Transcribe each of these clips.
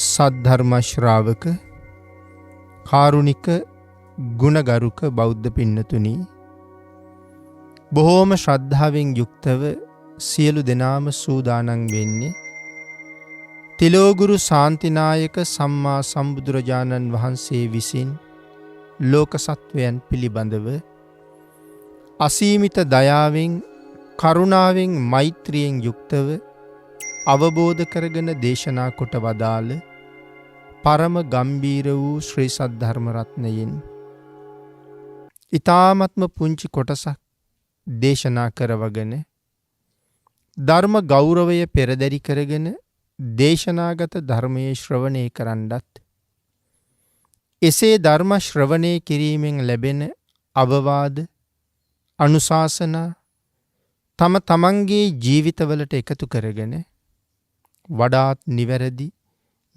සද්ධර්ම ශ්‍රාවක කාරුණික ගුණගරුක බෞද්ධ පින්නතුනි, බොහෝම ශ්‍රද්ධාවෙන් යුක්තව සියලු දෙනාම සූදානම් වෙන්නේ තිලෝගුරු ශාන්තිනායක සම්මා සම්බුදුරජාණන් වහන්සේ විසින් ලෝක සත්වයන් පිළිබඳව අසීමිත දයාවෙන් කරුණාවෙන් මෛත්‍රියෙන් යුක්තව අවබෝධ කරගෙන දේශනා කොට වදාළ පරම ගම්බීර වූ ශ්‍රී සද්ධර්ම රත්නයෙන් ඊ타ත්ම පුංචි කොටසක් දේශනා කරවගෙන ධර්ම ගෞරවය පෙරදරි කරගෙන දේශනාගත ධර්මයේ ශ්‍රවණය කරන්නත්, එසේ ධර්ම ශ්‍රවණය කිරීමෙන් ලැබෙන අවවාද අනුශාසනා තම තමන්ගේ ජීවිතවලට එකතු කරගෙන වඩාත් නිවැරදි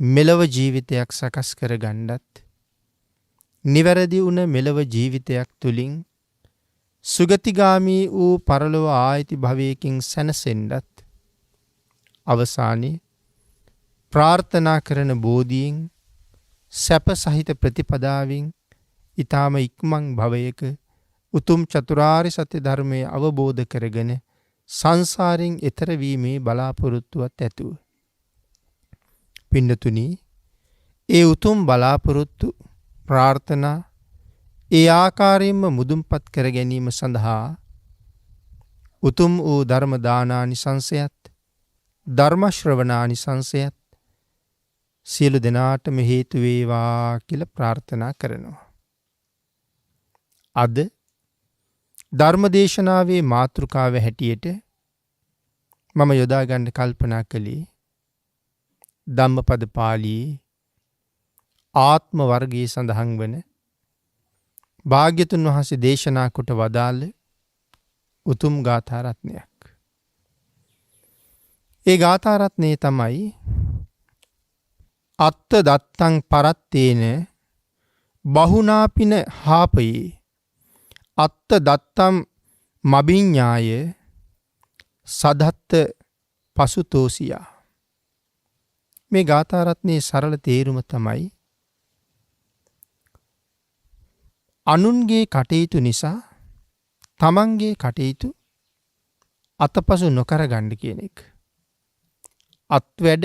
මෙලව ජීවිතයක් සකස් කරගන්නත්, නිවැරදි වුණ මෙලව ජීවිතයක් තුළින් සුගතිගාමී වූ පරලොව ආයති භවයකින් සැනසෙන්නත්, අවසානයේ ප්‍රාර්ථනා කරන බෝධියෙන් සැප සහිත ප්‍රතිපදාවෙන් ඊ타ම ඉක්මන් භවයක උතුම් චතුරාර්ය සත්‍ය ධර්මය අවබෝධ කරගෙන සංසාරයෙන් එතර වීමේ බලාපොරොත්තුවත් ඇතුව. පින්නතුනි, ඒ උතුම් බලාපොරොත්තු ප්‍රාර්ථනා ඒ ආකාරයෙන්ම මුදුන්පත් කර ගැනීම සඳහා උතුම් වූ ධර්ම දානානිසංසයත් ධර්ම ශ්‍රවණානිසංසයත් සියලු දෙනාටම හේතු වේවා කියලා ප්‍රාර්ථනා කරනවා. අද ධර්මදේශනාවේ මාතෘකාව හැටියට මම යොදා ගන්න කල්පනා කළේ ධම්මපද පාළියේ ආත්ම වර්ගයේ සඳහන් වන භාග්‍යතුන් වහන්සේ දේශනා කොට වදාළ උතුම් ගාථා රත්නයක්. ඒ ගාථා රත්නයේ තමයි අත්ත දත්තං පරත්තේන බහුනාපින හාපයේ අත්ත දත්තම් මබිඤ්ඤාය සදත්ත පසුතෝසියා. මේ ගාථා රත්නයේ සරල තේරුම තමයි අනුන්ගේ කටයුතු නිසා තමන්ගේ කටයුතු අතපසු නොකර ගන්න කියන එක. අත්වැඩ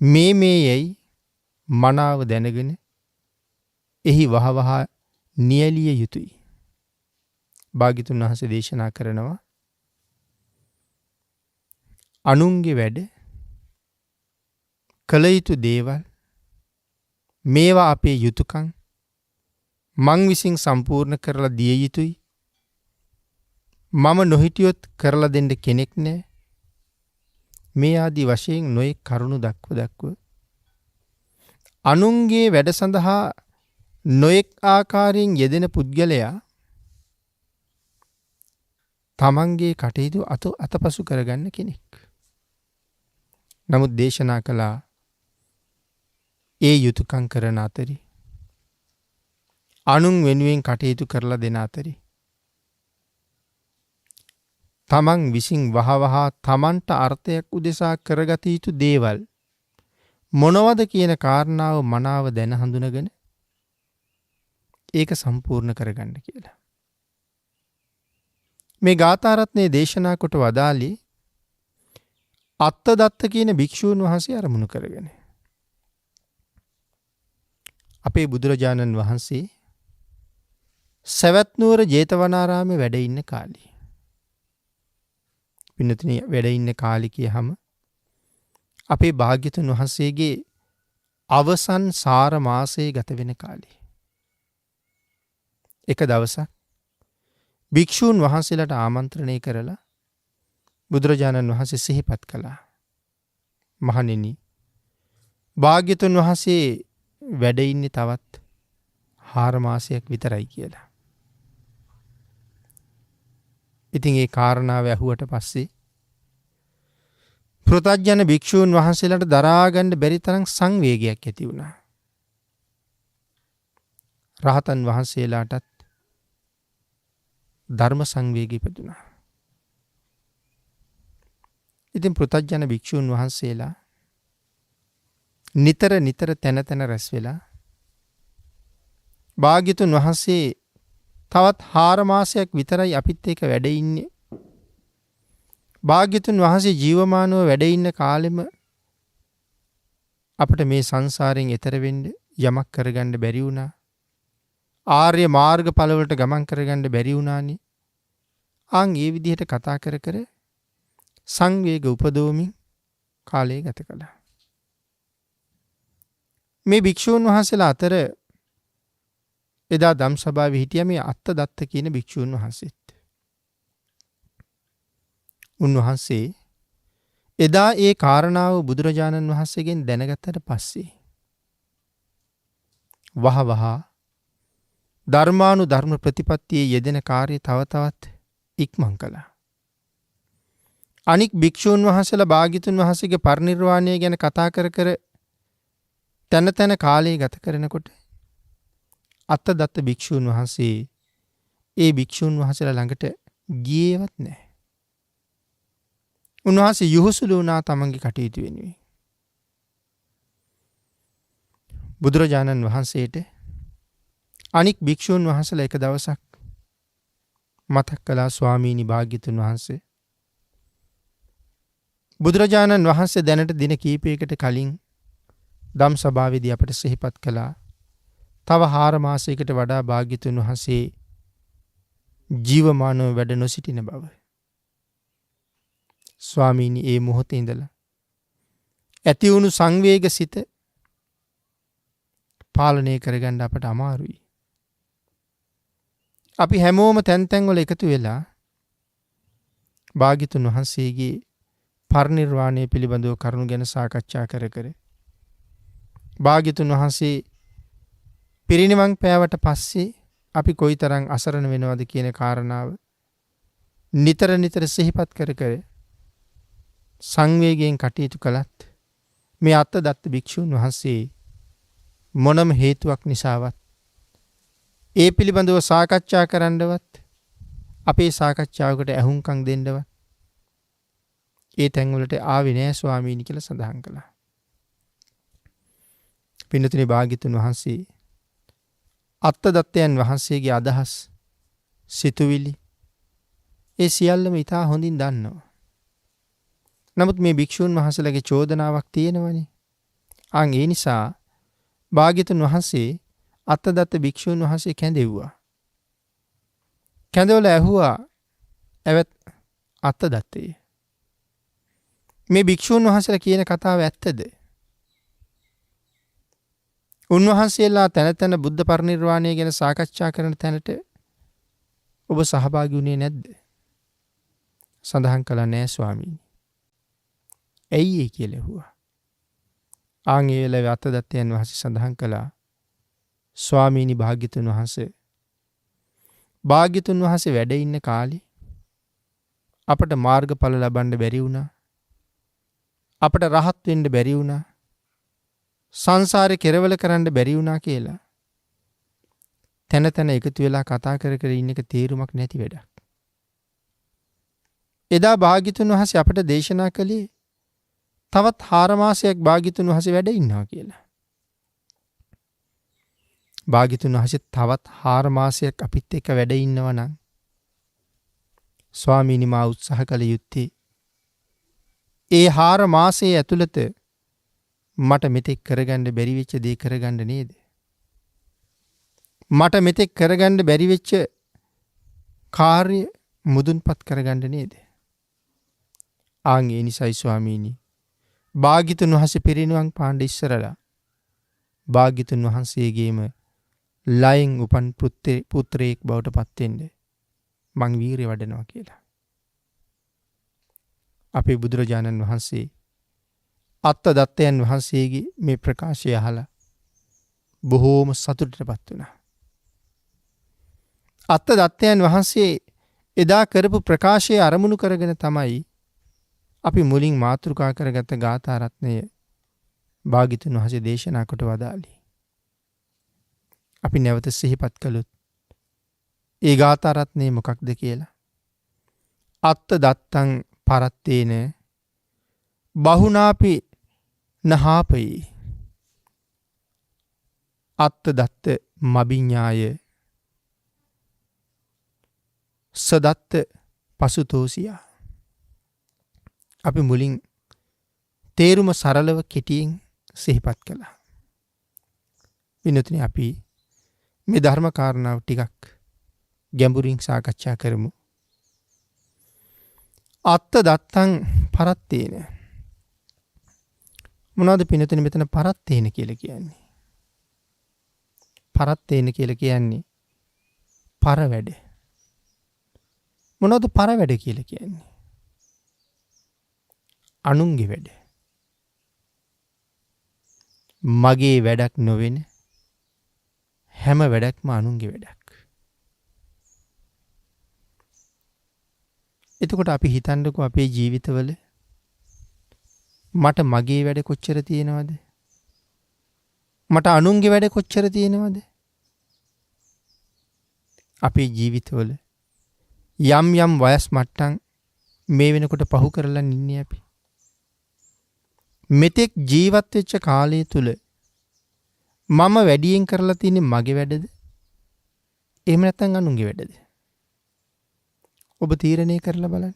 මේ යයි මනාව දැනගෙන එහි වහවහ නියැලිය යුතුයි. භාග්‍යතුන් වහන්සේ දේශනා කරනවා අනුන්ගේ වැඩ කළ යුතු දේවල් මේවා අපේ යුතුයකම් මං විසින් සම්පූර්ණ කරලා දිය යුතුයි. මම නොහිටියොත් කරලා දෙන්න කෙනෙක් නැහැ. මේ ආදී වශයෙන් නොයෙක් කරුණු දක්ව අනුන්ගේ වැඩ සඳහා නොයෙක් ආකාරයෙන් යෙදෙන පුද්ගලයා තමන්ගේ කටයුතු අතපසු කරගන්න කෙනෙක්. නමුත් දේශනා කළා ඒ යුතුයකම් කරන අතරේ අනුන් වෙනුවෙන් කටයුතු කරලා දෙන අතරේ තමන් විසින් වහවහ තමන්ට අර්ථයක් උදෙසා කරගත යුතු දේවල් මොනවද කියන කාරණාව මනාව දැන හඳුනගෙන ඒක සම්පූර්ණ කරගන්න කියලා. මේ ගාථා රත්නයේ දේශනා කොට වදාළේ අත්ත දත්ත කියන භික්ෂූන් වහන්සේ අරමුණු කරගෙන. අපේ බුදුරජාණන් වහන්සේ සවැත් නුවර ජේතවනාරාමේ වැඩ ඉන්න කාලේ. පින්නතුනි, වැඩ ඉන්න කාලේ කියහම අපේ භාග්‍යතුන් වහන්සේගේ අවසන් සාර මාසයේ ගත වෙන කාලේ. එක දවසක් භික්ෂූන් වහන්සේලාට ආමන්ත්‍රණය කරලා බුදුරජාණන් වහන්සේ සිහිපත් කළා. මහණෙනි, භාග්‍යතුන් වහන්සේ වැඩ ඉන්නේ තවත් 4 මාසයක් විතරයි කියලා. ඉතින් ඒ කාරණාව ඇහුවට පස්සේ පෘථග්ජන භික්ෂූන් වහන්සේලාට දරා ගන්න බැරි තරම් සංවේගයක් ඇති වුණා. රහතන් වහන්සේලාටත් ධර්ම සංවේගය ඉපදුණා. ඉතින් පෘථග්ජන භික්ෂූන් වහන්සේලා නිතර නිතර තැන තැන රැස් වෙලා භාග්‍යතුන් වහන්සේ තවත් 4 මාසයක් විතරයි අපිත් එක්ක වැඩ ඉන්නේ. භාග්‍යතුන් වහන්සේ ජීවමානව වැඩ ඉන්න කාලෙම අපිට මේ සංසාරයෙන් එතර වෙන්න යමක් කරගන්න බැරි වුණා. ආර්ය මාර්ගඵලවලට ගමන් කරගන්න බැරි වුණානේ. ආන් ඒ විදිහට කතා කර කර සංවේග උපදෝමින් කාලය ගත කළා. මේ භික්ෂූන් වහන්සේලා අතර එදා ධම්සභාවේ හිටිය මේ අත්තදත්ත කියන භික්ෂූන් වහන්සේත්. උන්වහන්සේ එදා ඒ කාරණාව බුදුරජාණන් වහන්සේගෙන් දැනගත්තට පස්සේ වහ ධර්මානුධර්ම ප්‍රතිපත්තියේ යෙදෙන කාර්ය තව තවත් ඉක්මන් කළා. අනික් භික්ෂූන් වහන්සේලා භාග්‍යතුන් වහන්සේගේ පරිනිර්වාණය ගැන කතා කර කර තැන තැන කාලය ගත කරනකොට අත්තදත්ත භික්ෂූන් වහන්සේ ඒ භික්ෂූන් වහන්සේලා ළඟට ගියේවත් නැහැ. උන්වහන්සේ යොහුසුළු වුණා තමන්ගේ කටයුතු වෙනුවෙන්. බුදුරජාණන් වහන්සේට අනික් භික්ෂූන් වහන්සේලා එක දවසක් මතක් කළා ස්වාමීනි භාග්‍යතුන් වහන්සේ. බුදුරජාණන් වහන්සේ දැනට දින කීපයකට කලින් ධම් සභාවේදී අපට සිහිපත් කළා. තව 4 මාසයකට වඩා භාග්‍යතුන් වහන්සේ ජීවමානව වැඩ නොසිටින බව. ස්වාමීනි ඒ මොහොතේ ඉඳලා ඇති වුණු සංවේග සිත පාලනය කරගන්න අපට අමාරුයි. අපි හැමෝම තැන් තැන් වල එකතු වෙලා භාග්‍යතුන් වහන්සේගේ පරිනිර්වාණය පිළිබඳව කරුණු ගැන සාකච්ඡා කර කර භාග්‍යතුන් වහන්සේ පිරිනිවන් පෑවට පස්සේ අපි කොයිතරම් අසරණ වෙනවද කියන කාරණාව නිතර නිතර සිහිපත් කර කර සංවේගයෙන් කටයුතු කළත් මේ අත්තදත්ත භික්ෂුන් වහන්සේ මොනම හේතුවක් නිසාවත් ඒ පිළිබඳව සාකච්ඡා කරන්නවත් අපේ සාකච්ඡාවකට ඇහුම්කන් දෙන්නවත් ඒ තැන්වලට ආවේ නෑ ස්වාමීනි කියලා සඳහන් කළා. පින්නතුනි භාග්‍යතුන් වහන්සේ අත්තදත්තයන් වහන්සේගේ අදහස් සිතුවිලි ඒ සියල්ලම ඉතා හොඳින් දන්නවා. නමුත් මේ භික්ෂූන් වහන්සේලාගේ චෝදනාවක් තියෙනවනේ. අන් ඒ නිසා භාග්‍යතුන් වහන්සේ අත්තදත්ත භික්ෂූන් වහන්සේ කැඳෙව්වා. කැඳවල ඇහුවා ඇවත් අත්තදත්තේ මේ භික්ෂූන් වහන්සේලා කියන කතාව ඇත්තද? උන්වහන්සේලා තැන තැන බුද්ධ පරිනිර්වාණය ගැන සාකච්ඡා කරන තැනට ඔබ සහභාගී වුණේ නැද්ද? සඳහන් කළා නෑ ස්වාමීනි. ඇයි ඒ කියලා ඇහුවා. ආන් ඒ වෙලාවේ අත්තදත්තයන් වහන්සේ සඳහන් කළා ස්වාමීනි භාග්‍යතුන් වහන්සේ වැඩ ඉන්න කාලේ අපට මාර්ගඵල ලබන්න බැරි වුණා. අපට රහත් වෙන්න බැරි වුණා. සංසාරේ කෙරවල කරන්න බැරි වුණා කියලා තැන තැන එකතු වෙලා කතා කර කර ඉන්න එක තේරුමක් නැති වැඩක්. එදා භාග්‍යතුන් වහන්සේ අපට දේශනා කළේ තවත් 4 මාසයක් භාග්‍යතුන් වහන්සේ වැඩ ඉන්නවා කියලා. භාග්‍යතුන් වහන්සේ තවත් 4 මාසයක් අපිත් එක්ක වැඩ ඉන්නවා නම් ස්වාමීනි මා උත්සාහ කළ යුත්තේ ඒ 4 මාසයේ ඇතුළත මට මෙතෙක් කරගන්න බැරි වෙච්ච දේ කරගන්න නේද? මට මෙතෙක් කරගන්න බැරි වෙච්ච කාර්ය මුදුන්පත් කරගන්න නේද? ආන් ඒ නිසයි ස්වාමීනි භාග්‍යතුන් වහන්සේ පිරිනිවන් පාන්න ඉස්සරලා භාග්‍යතුන් වහන්සේගේම ලයෙන් උපන් පුත්‍රයෙක් බවට පත් වෙන්න මං වීරිය වඩනවා කියලා. අපේ බුදුරජාණන් වහන්සේ අත්තදත්තයන් වහන්සේගේ මේ ප්‍රකාශය අහලා බොහෝම සතුටටපත් වුණා. අත්තදත්තයන් වහන්සේ එදා කරපු ප්‍රකාශය අරමුණු කරගෙන තමයි අපි මුලින් මාතෘකා කරගත්ත ගාථා රත්නය භාග්‍යතුන් වහන්සේ දේශනා කොට වදාළේ. අපි නැවත සිහිපත් කළොත් ඒ ගාථා රත්නය මොකක්ද කියලා. අත්ත දත්තං පරත්තේන බහුනාපි නහාපයි අත්ත දත්ත මබිඤ්ඤාය සදත්ත පසුතෝසියා. අපි මුලින් තේරුම සරලව කෙටියෙන් සිහිපත් කළා. විනතුනි අපි මේ ධර්ම කාරණාව ටිකක් ගැඹුරින් සාකච්ඡා කරමු. අත්ත දත්තං පරත්තේන. මොනවද පිනතුනි මෙතන පරත්තේන කියලා කියන්නේ? පරත්තේන කියලා කියන්නේ පර වැඩ. මොනවද පර වැඩ කියලා කියන්නේ? අනුන්ගේ වැඩ. මගේ වැඩක් නොවෙන හැම වැඩක්ම අනුන්ගේ වැඩක්. එතකොට අපි හිතන්නකෝ අපේ ජීවිතවල මට මගේ වැඩ කොච්චර තියෙනවද? මට අනුන්ගේ වැඩ කොච්චර තියෙනවද? අපේ ජීවිතවල යම් යම් වයස් මට්ටම් මේ වෙනකොට පහු කරලා ඉන්නේ අපි. මෙතෙක් ජීවත් වෙච්ච කාලය තුල මම වැඩියෙන් කරලා තියෙන්නේ මගේ වැඩද? එහෙම නැත්නම් අනුන්ගේ වැඩද? ඔබ තීරණය කරලා බලන්න.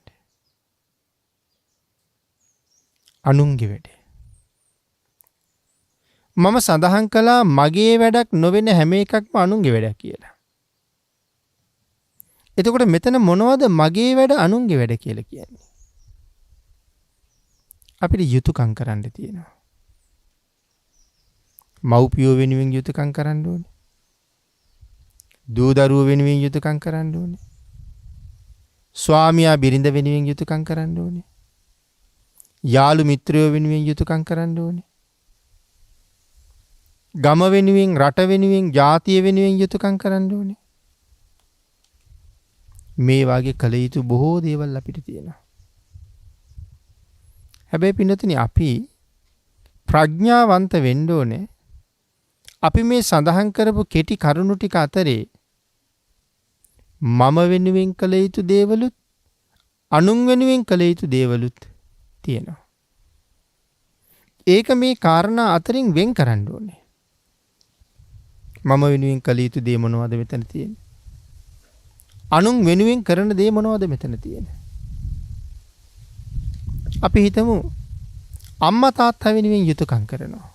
අනුන්ගේ වැඩ. මම සඳහන් කළා මගේ වැඩක් නොවෙන හැම එකක්ම අනුන්ගේ වැඩක් කියලා. එතකොට මෙතන මොනවද මගේ වැඩ අනුන්ගේ වැඩ කියලා කියන්නේ? අපිට යුතුයකම් කරන්න තියෙනවා. මව්පියෝ වෙනුවෙන් යුතුයකම් කරන්න ඕනේ. දූ දරුවෝ වෙනුවෙන් යුතුයකම් කරන්න ඕනේ. ස්වාමියා බිරිඳ වෙනුවෙන් යුතුයකම් කරන්න ඕනේ. යාළු මිත්‍රයෝ වෙනුවෙන් යුතුයකම් කරන්න ඕනේ. ගම වෙනුවෙන්, රට වෙනුවෙන්, ජාතිය වෙනුවෙන් යුතුයකම් කරන්න ඕනේ. මේ වාගේ කළ යුතු බොහෝ දේවල් අපිට තියෙනවා. හැබැයි පින්නතුනි අපි ප්‍රඥාවන්ත වෙන්න ඕනේ. අපි මේ සඳහන් කරපු කෙටි කරුණු ටික අතරේ මම වෙනුවෙන් කළ යුතු දේවලුත් අනුන් වෙනුවෙන් කළ යුතු දේවලුත් තියෙනවා. ඒක මේ කාරණා අතරින් වෙන් කරන්න ඕනේ. මම වෙනුවෙන් කළ යුතු දේ මොනවද මෙතන තියෙන්නේ? අනුන් වෙනුවෙන් කරන දේ මොනවද මෙතන තියෙන්නේ? අපි හිතමු අම්මා තාත්තා වෙනුවෙන් යුතුයකම් කරනවා.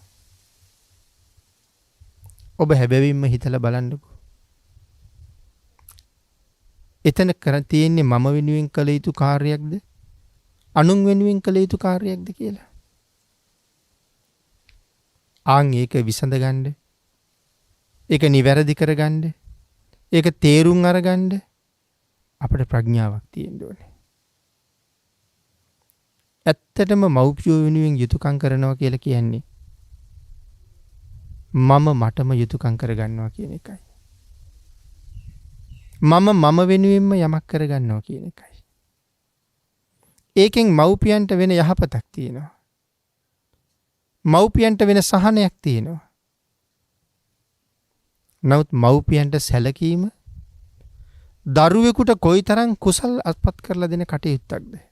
ඔබ හැබැවින්ම හිතලා බලන්නකෝ. එතන කර තියෙන්නේ මම වෙනුවෙන් කළ යුතු කාර්යයක්ද? අනුන් වෙනුවෙන් කළ යුතු කාර්යයක්ද කියලා. ආන් ඒක විසඳ ගන්න. ඒක නිවැරදි කරගන්න. ඒක තේරුම් අරගන්න අපිට ප්‍රඥාවක් තියෙන්න ඕනේ. ඇත්තටම මව්පියෝ වෙනුවෙන් යුතුයකම් කරනවා කියලා කියන්නේ මම මටම යුතුයකම් කරගන්නවා කියන එකයි. මම වෙනුවෙන්ම යමක් කරගන්නවා කියන එකයි. ඒකෙන් මව්පියන්ට වෙන යහපතක් තියෙනවා. මව්පියන්ට වෙන සහනයක් තියෙනවා. නමුත් මව්පියන්ට සැලකීම දරුවෙකුට කොයිතරම් කුසල් අත්පත් කරලා දෙන කටයුත්තක්ද?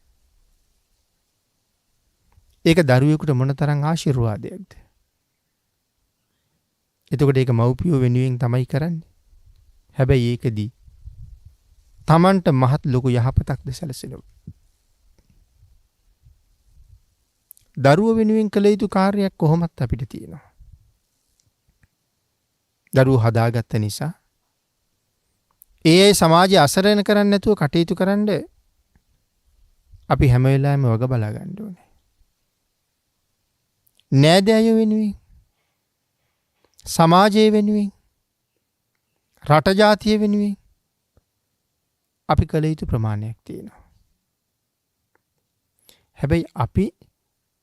ඒක දරුවෙකුට මොනතරම් ආශිර්වාදයක්ද? එතකොට ඒක මව්පියෝ වෙනුවෙන් තමයි කරන්නේ. හැබැයි ඒකදී තමන්ට මහත් ලොකු යහපතක්ද සැලසෙනවා. දරුවෝ වෙනුවෙන් කළ යුතු කාර්යයක් කොහොමත් අපිට තියෙනවා. දරුවෝ හදාගත්ත නිසා ඒ සමාජය අසරණ කරන්නේ නැතුව කටයුතු කරන්න අපි හැම වෙලාවෙම වග බලා ගන්න ඕනේ. නෑදෑයෝ වෙනුවෙන්, සමාජය වෙනුවෙන්, රට ජාතිය වෙනුවෙන් අපි කළ යුතු ප්‍රමාණයක් තියෙනවා. හැබැයි අපි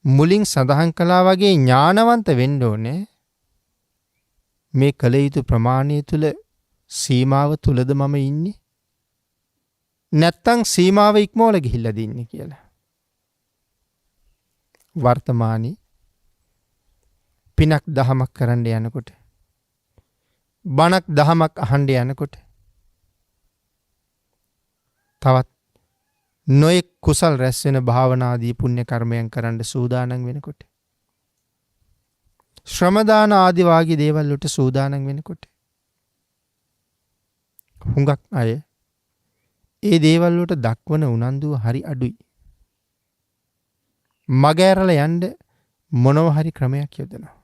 මුලින් සඳහන් කළා වගේ ඥානවන්ත වෙන්න ඕනේ. මේ කළ යුතු ප්‍රමාණය තුල සීමාව තුලද මම ඉන්නේ? නැත්තම් සීමාව ඉක්මවල ගිහිල්ලාද ඉන්නේ කියලා. වර්තමානයේ පිනක් දහමක් කරන්න යනකොට බණක් දහමක් අහන්න යනකොට තවත් නොයෙක් කුසල් රැස් වෙන භාවනාදී පුණ්‍ය කර්මයන් කරන්න සූදානම් වෙනකොට ශ්‍රම දාන ආදී වාගේ දේවල් වලට සූදානම් වෙනකොට හුඟක් අය ඒ දේවල් වලට දක්වන උනන්දුව හරි අඩුයි. මගහැරලා යන්න මොනව හරි ක්‍රමයක් යොදනවා.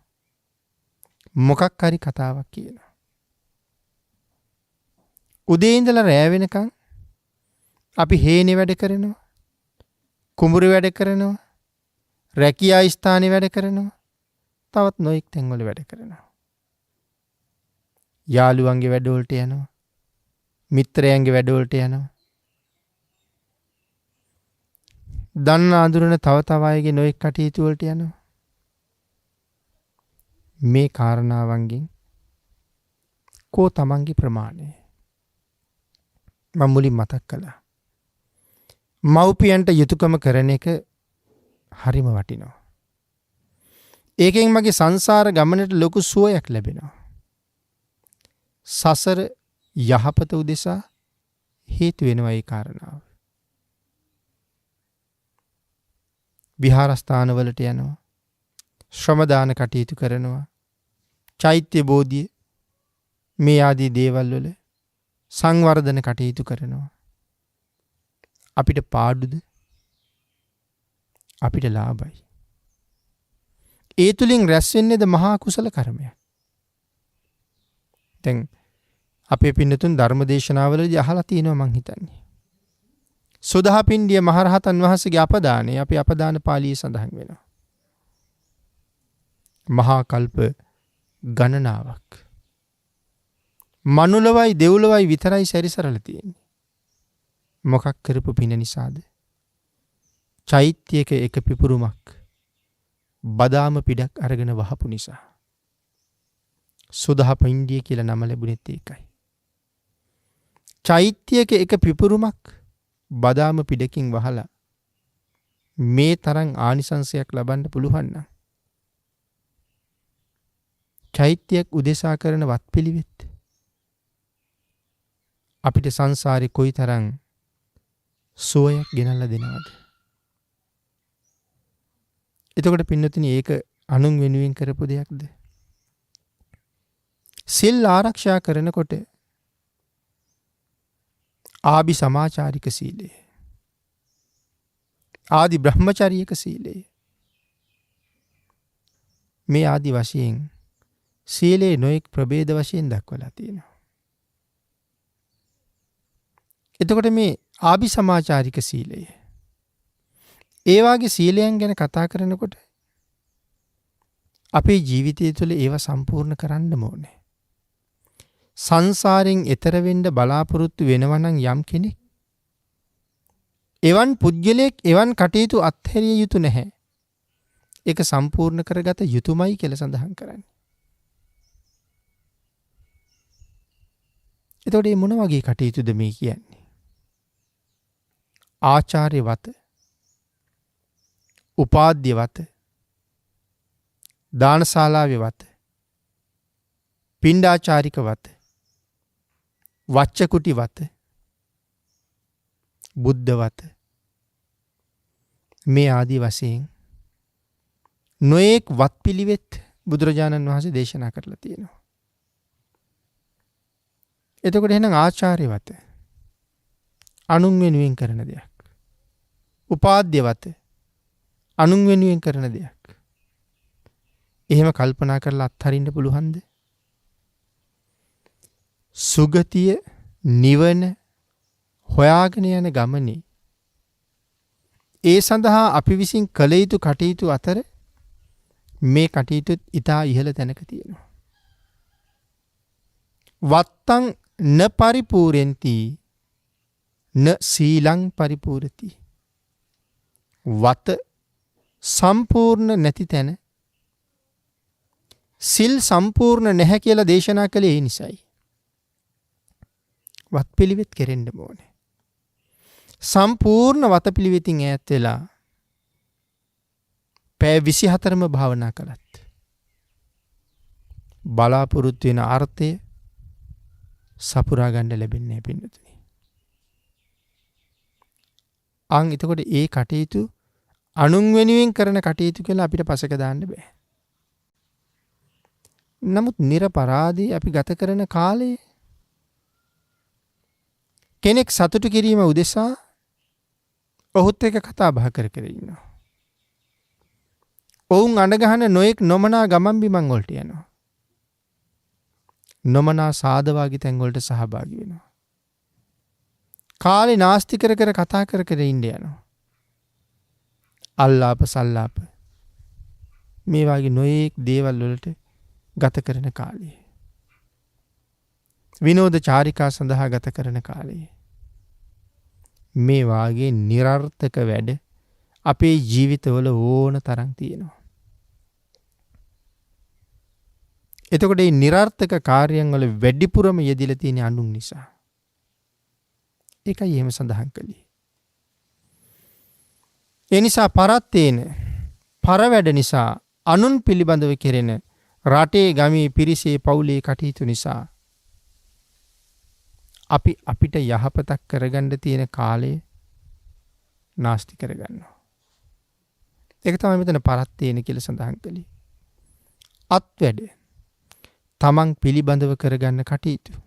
මොකක් හරි කතාවක් කියනවා. උදේ ඉඳලා රෑ වෙනකන් අපි හේනේ වැඩ කරනවා. කුඹුරු වැඩ කරනවා. රැකියා ස්ථානේ වැඩ කරනවා. තවත් නොයෙක් තැන්වල වැඩ කරනවා. යාළුවන්ගේ වැඩවලට යනවා. මිත්‍රයන්ගේ වැඩවලට යනවා. දන්න අඳුරන තව තව අයගේ නොයෙක් කටයුතු වලට යනවා. මේ කාරණාවන්ගෙන් කෝ තමන්ගේ ප්‍රමාණය? මම මුලින් මතක් කළා. මව්පියන්ට යුතුයකම කරන එක හරිම වටිනවා. ඒකෙන් මගේ සංසාර ගමනට ලොකු සුවයක් ලැබෙනවා. සසර යහපත උදෙසා හේතු වෙනවා ඒ කාරණාව. විහාරස්ථානවලට යනවා. ශ්‍රම දාන කටයුතු කරනවා. චෛත්‍ය බෝධිය මේ ආදී දේවල් වල සංවර්ධන කටයුතු කරනවා. අපිට පාඩුද? අපිට ලාභයි. ඒ තුලින් රැස් වෙන්නේද මහා කුසල කර්මයක්. දැන් අපේ පින්නතුන් ධර්මදේශනාවලදී අහලා තියෙනවා මං හිතන්නේ. සුදහපිණ්ඩිය මහරහතන් වහන්සේගේ අපදානය අපි අපදාන පාළියේ සඳහන් වෙනවා. මහා කල්ප ගණනාවක්. මනුලවයි දෙව්ලොවයි විතරයි සැරිසරලා තියෙන්නේ. මොකක් කරපු පින නිසාද? චෛත්‍යයක එක පිපුරුමක් බදාම පිටක් අරගෙන වහපු නිසා. සුදහපිණ්ඩිය කියලා නම ලැබුණෙත් ඒකයි. චෛත්‍යයක එක පිපුරුමක් බදාම පිටකින් වහලා මේ තරම් ආනිසංසයක් ලබන්න පුළුවන් නම් චෛත්‍යයක් උදෙසා කරන වත්පිළිවෙත් අපිට සංසාරේ කොයිතරම් සුවයක් ගෙනල්ලා දෙනවද? එතකොට පින්නතුනි ඒක අනුන් වෙනුවෙන් කරපු දෙයක්ද? සිල් ආරක්ෂා කරනකොට ආභි සමාචාරික සීලය, ආදි බ්‍රහ්මචාරියක සීලය, මේ ආදි වශයෙන් සීලේ නොඑක් ප්‍රභේද වශයෙන් දක්වලා තියෙනවා. එතකොට මේ ආභි සමාචාරික සීලය, ඒ වාගේ සීලයන් ගැන කතා කරනකොට අපේ ජීවිතය තුළ ඒවා සම්පූර්ණ කරන්න ඕනේ. සංසාරයෙන් එතර වෙන්න බලාපොරොත්තු වෙනවා නම් යම් කෙනෙක්, එවන් පුජ්‍යලයක් එවන් කටයුතු අත්හැරිය යුතු නැහැ. ඒක සම්පූර්ණ කරගත යුතුමයි කියලා සඳහන් කරන්නේ. එතකොට මේ මොන වගේ කටයුතුද මේ කියන්නේ? ආචාර්ය වත, උපාධ්‍ය වත, දානශාලාවේ වත, පිණ්ඩාචාරික වත, වච්චකුටි වත, බුද්ධ වත, මේ ආදී වශයෙන් නොඑක් වත්පිළිවෙත් බුදුරජාණන් වහන්සේ දේශනා කරලා තියෙනවා. එතකොට එහෙනම් ආචාර්ය වත අනුන් වෙනුවෙන් කරන දෙයක්. උපාධ්‍ය වත අනුන් වෙනුවෙන් කරන දෙයක්. එහෙම කල්පනා කරලා අත්හරින්න පුළුවන්ද? සුගතිය නිවන හොයාගෙන යන ගමනේ ඒ සඳහා අපි විසින් කළ යුතු කටයුතු අතර මේ කටයුතු ඉතා ඉහළ තැනක තියෙනවා. වත්තං න පරිපූර්ණති න සීලං පරිපූර්ණති. වත සම්පූර්ණ නැති තැන සිල් සම්පූර්ණ නැහැ කියලා දේශනා කළේ ඒ නිසයි. වත්පිළිවෙත් කෙරෙන්න ඕනේ. සම්පූර්ණ වතපිළිවෙතින් ඈත් වෙලා පැය 24ම භාවනා කළත් බලාපොරොත්තු වෙන අර්ථය සපුරා ගන්න ලැබෙන්නේ නැහැ පින්නතුනි. එතකොට ඒ කටයුතු අනුන් වෙනුවෙන් කරන කටයුතු කියලා අපිට පසක දාන්න බෑ. නමුත් නිර්පරාදී අපි ගත කරන කාලේ කෙනෙක් සතුටු කිරීම උදෙසා ඔහුත් එක්ක කතා බහ කර කර ඉන්නවා. ඔවුන් අඬගහන නොයෙක් නොමනා ගමන් බිමන් වලට යනවා. නොමනා සාදවාගේ තැන් වලට සහභාගී වෙනවා. කාලේ නාස්ති කර කර කතා කර කර ඉන්න යනවා. අල්ලාප සල්ලාප මේ වගේ නොයෙක් දේවල් වලට ගත කරන කාලය. විනෝද චාරිකා සඳහා ගත කරන කාලය. මේ වාගේ නිරර්ථක වැඩ අපේ ජීවිතවල ඕන තරම් තියෙනවා. එතකොට මේ නිරර්ථක කාර්යයන් වල වැඩිපුරම යෙදිලා තියෙන අනුන් නිසා. ඒකයි එහෙම සඳහන් කළේ. ඒ නිසා පරත්තේන පරවැඩ නිසා අනුන් පිළිබඳව කෙරෙන රටේ ගමේ පිරිසේ පවුලේ කටයුතු නිසා අපි අපිට යහපතක් කරගන්න තියෙන කාලය නාස්ති කරගන්නවා. ඒක තමයි මෙතන පරත්තේන කියලා සඳහන් කළේ. අත්වැඩ තමන් පිළිබඳව කරගන්න කටයුතු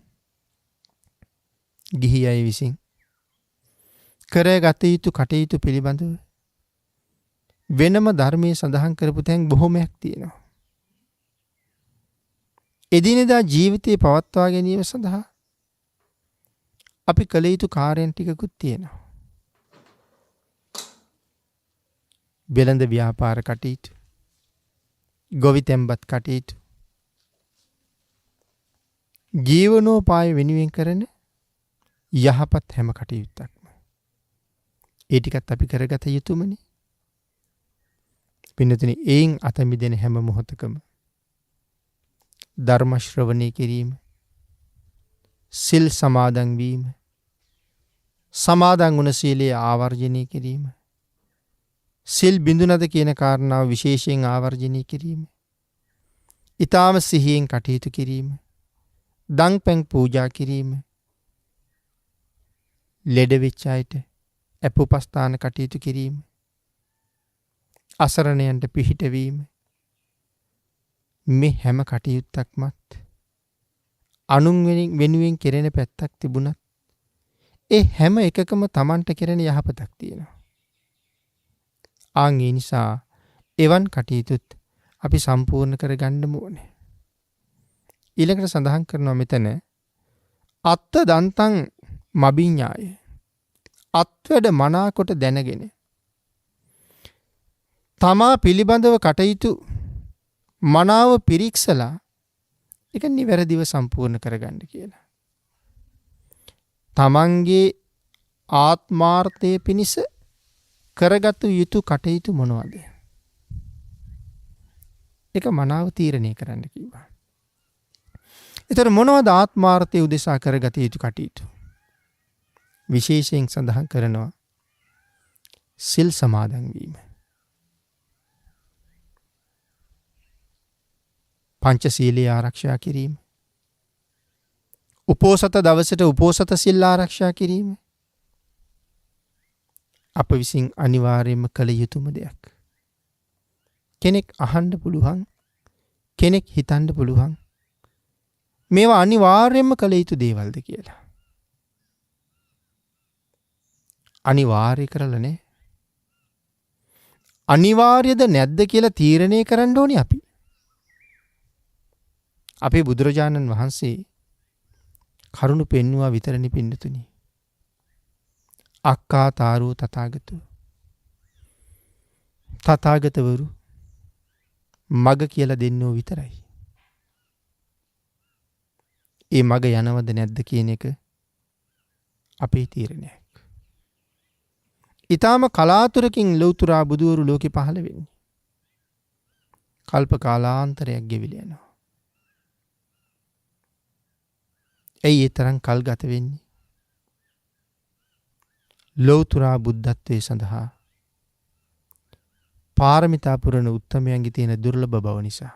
ගිහි අය විසින් කරගත යුතු කටයුතු පිළිබඳව වෙනම ධර්මයේ සඳහන් කරපු තැන් බොහොමයක් තියෙනවා. එදිනෙදා ජීවිතේ පවත්වා ගැනීම සඳහා අපි කළ යුතු කාර්යයන් ටිකකුත් තියෙනවා. වෙළඳ ව්‍යාපාර කටයුතු, ගොවිතැන්පත් කටයුතු, ජීවනෝපාය වෙනුවෙන් කරන යහපත් හැම කටයුත්තක්ම. ඒ ටිකත් අපි කරගත යුතුමනේ. පින්නතුනි, එයින් අත මිදෙන හැම මොහොතකම ධර්ම ශ්‍රවණය කිරීම, සිල් සමාදන් වීම, සමාදන් වුණ සීලය ආවර්ජනය කිරීම, සිල් බිඳුනද කියන කාරණාව විශේෂයෙන් ආවර්ජනය කිරීම, ඊටාම සිහියෙන් කටයුතු කිරීම, දන් පැන් පූජා කිරීම, ලෙඩ වෙච්ච අයට අපෝපස්ථාන කටයුතු කිරීම, අසරණයන්ට පිහිට වීම, මේ හැම කටයුත්තක්මත් අනුන් වෙනුවෙන් කෙරෙන පැත්තක් තිබුණත් ඒ හැම එකකම Tamanට කෙරෙන යහපතක් තියෙනවා. ඒ නිසා එවන් කටයුතුත් අපි සම්පූර්ණ කරගන්න ඕනේ. ඊළඟට සඳහන් කරනවා මෙතන අත්ත දන්තං මබිඤ්ඤාය, අත්වැඩ මනාකොට දැනගෙන තමා පිළිබඳව කටයුතු මනාව පිරික්සලා ඒක නිවැරදිව සම්පූර්ණ කරගන්න කියලා. තමන්ගේ ආත්මාර්ථය පිණිස කරගත යුතු කටයුතු මොනවද? ඒක මනාව තීරණය කරන්න කිව්වා. ඒතර මොනවද ආත්මාර්ථය උදෙසා කරගත යුතු කටයුතු? විශේෂයෙන් සඳහන් කරනවා සිල් සමාදන් වීම, පංචශීලයේ ආරක්ෂා කිරීම, උපෝසත දවසට උපෝසත සිල් ආරක්ෂා කිරීම අප විසින් අනිවාර්යයෙන්ම කළ යුතුම දෙයක්. කෙනෙක් අහන්න පුළුවන්, කෙනෙක් හිතන්න පුළුවන් මේවා අනිවාර්යයෙන්ම කළ යුතු දේවල්ද කියලා. අනිවාර්ය කරලා නෑ. අනිවාර්යද නැද්ද කියලා තීරණය කරන්න ඕනේ අපි. අපේ බුදුරජාණන් වහන්සේ කරුණු පෙන්වුවා විතරනේ පින්නතුනි. අක්කා තාරෝ තථාගතෝ, තථාගතවරු මග කියලා දෙන්නෝ විතරයි. ඒ මග යනවද නැද්ද කියන එක අපේ තීරණයක්. ඊටාම කලාතුරකින් ලෞතුරා බුදුවරු ලෝකෙ පහළ වෙන්නේ. කල්ප කාලාන්තරයක් ගෙවිලා යනවා. ඇයි ඒ තරම් කල් ගත වෙන්නේ? ලෞතුරා බුද්ධත්වයේ සඳහා පාරමිතා පුරන උත්තමයන්ගේ තියෙන දුර්ලභ බව නිසා.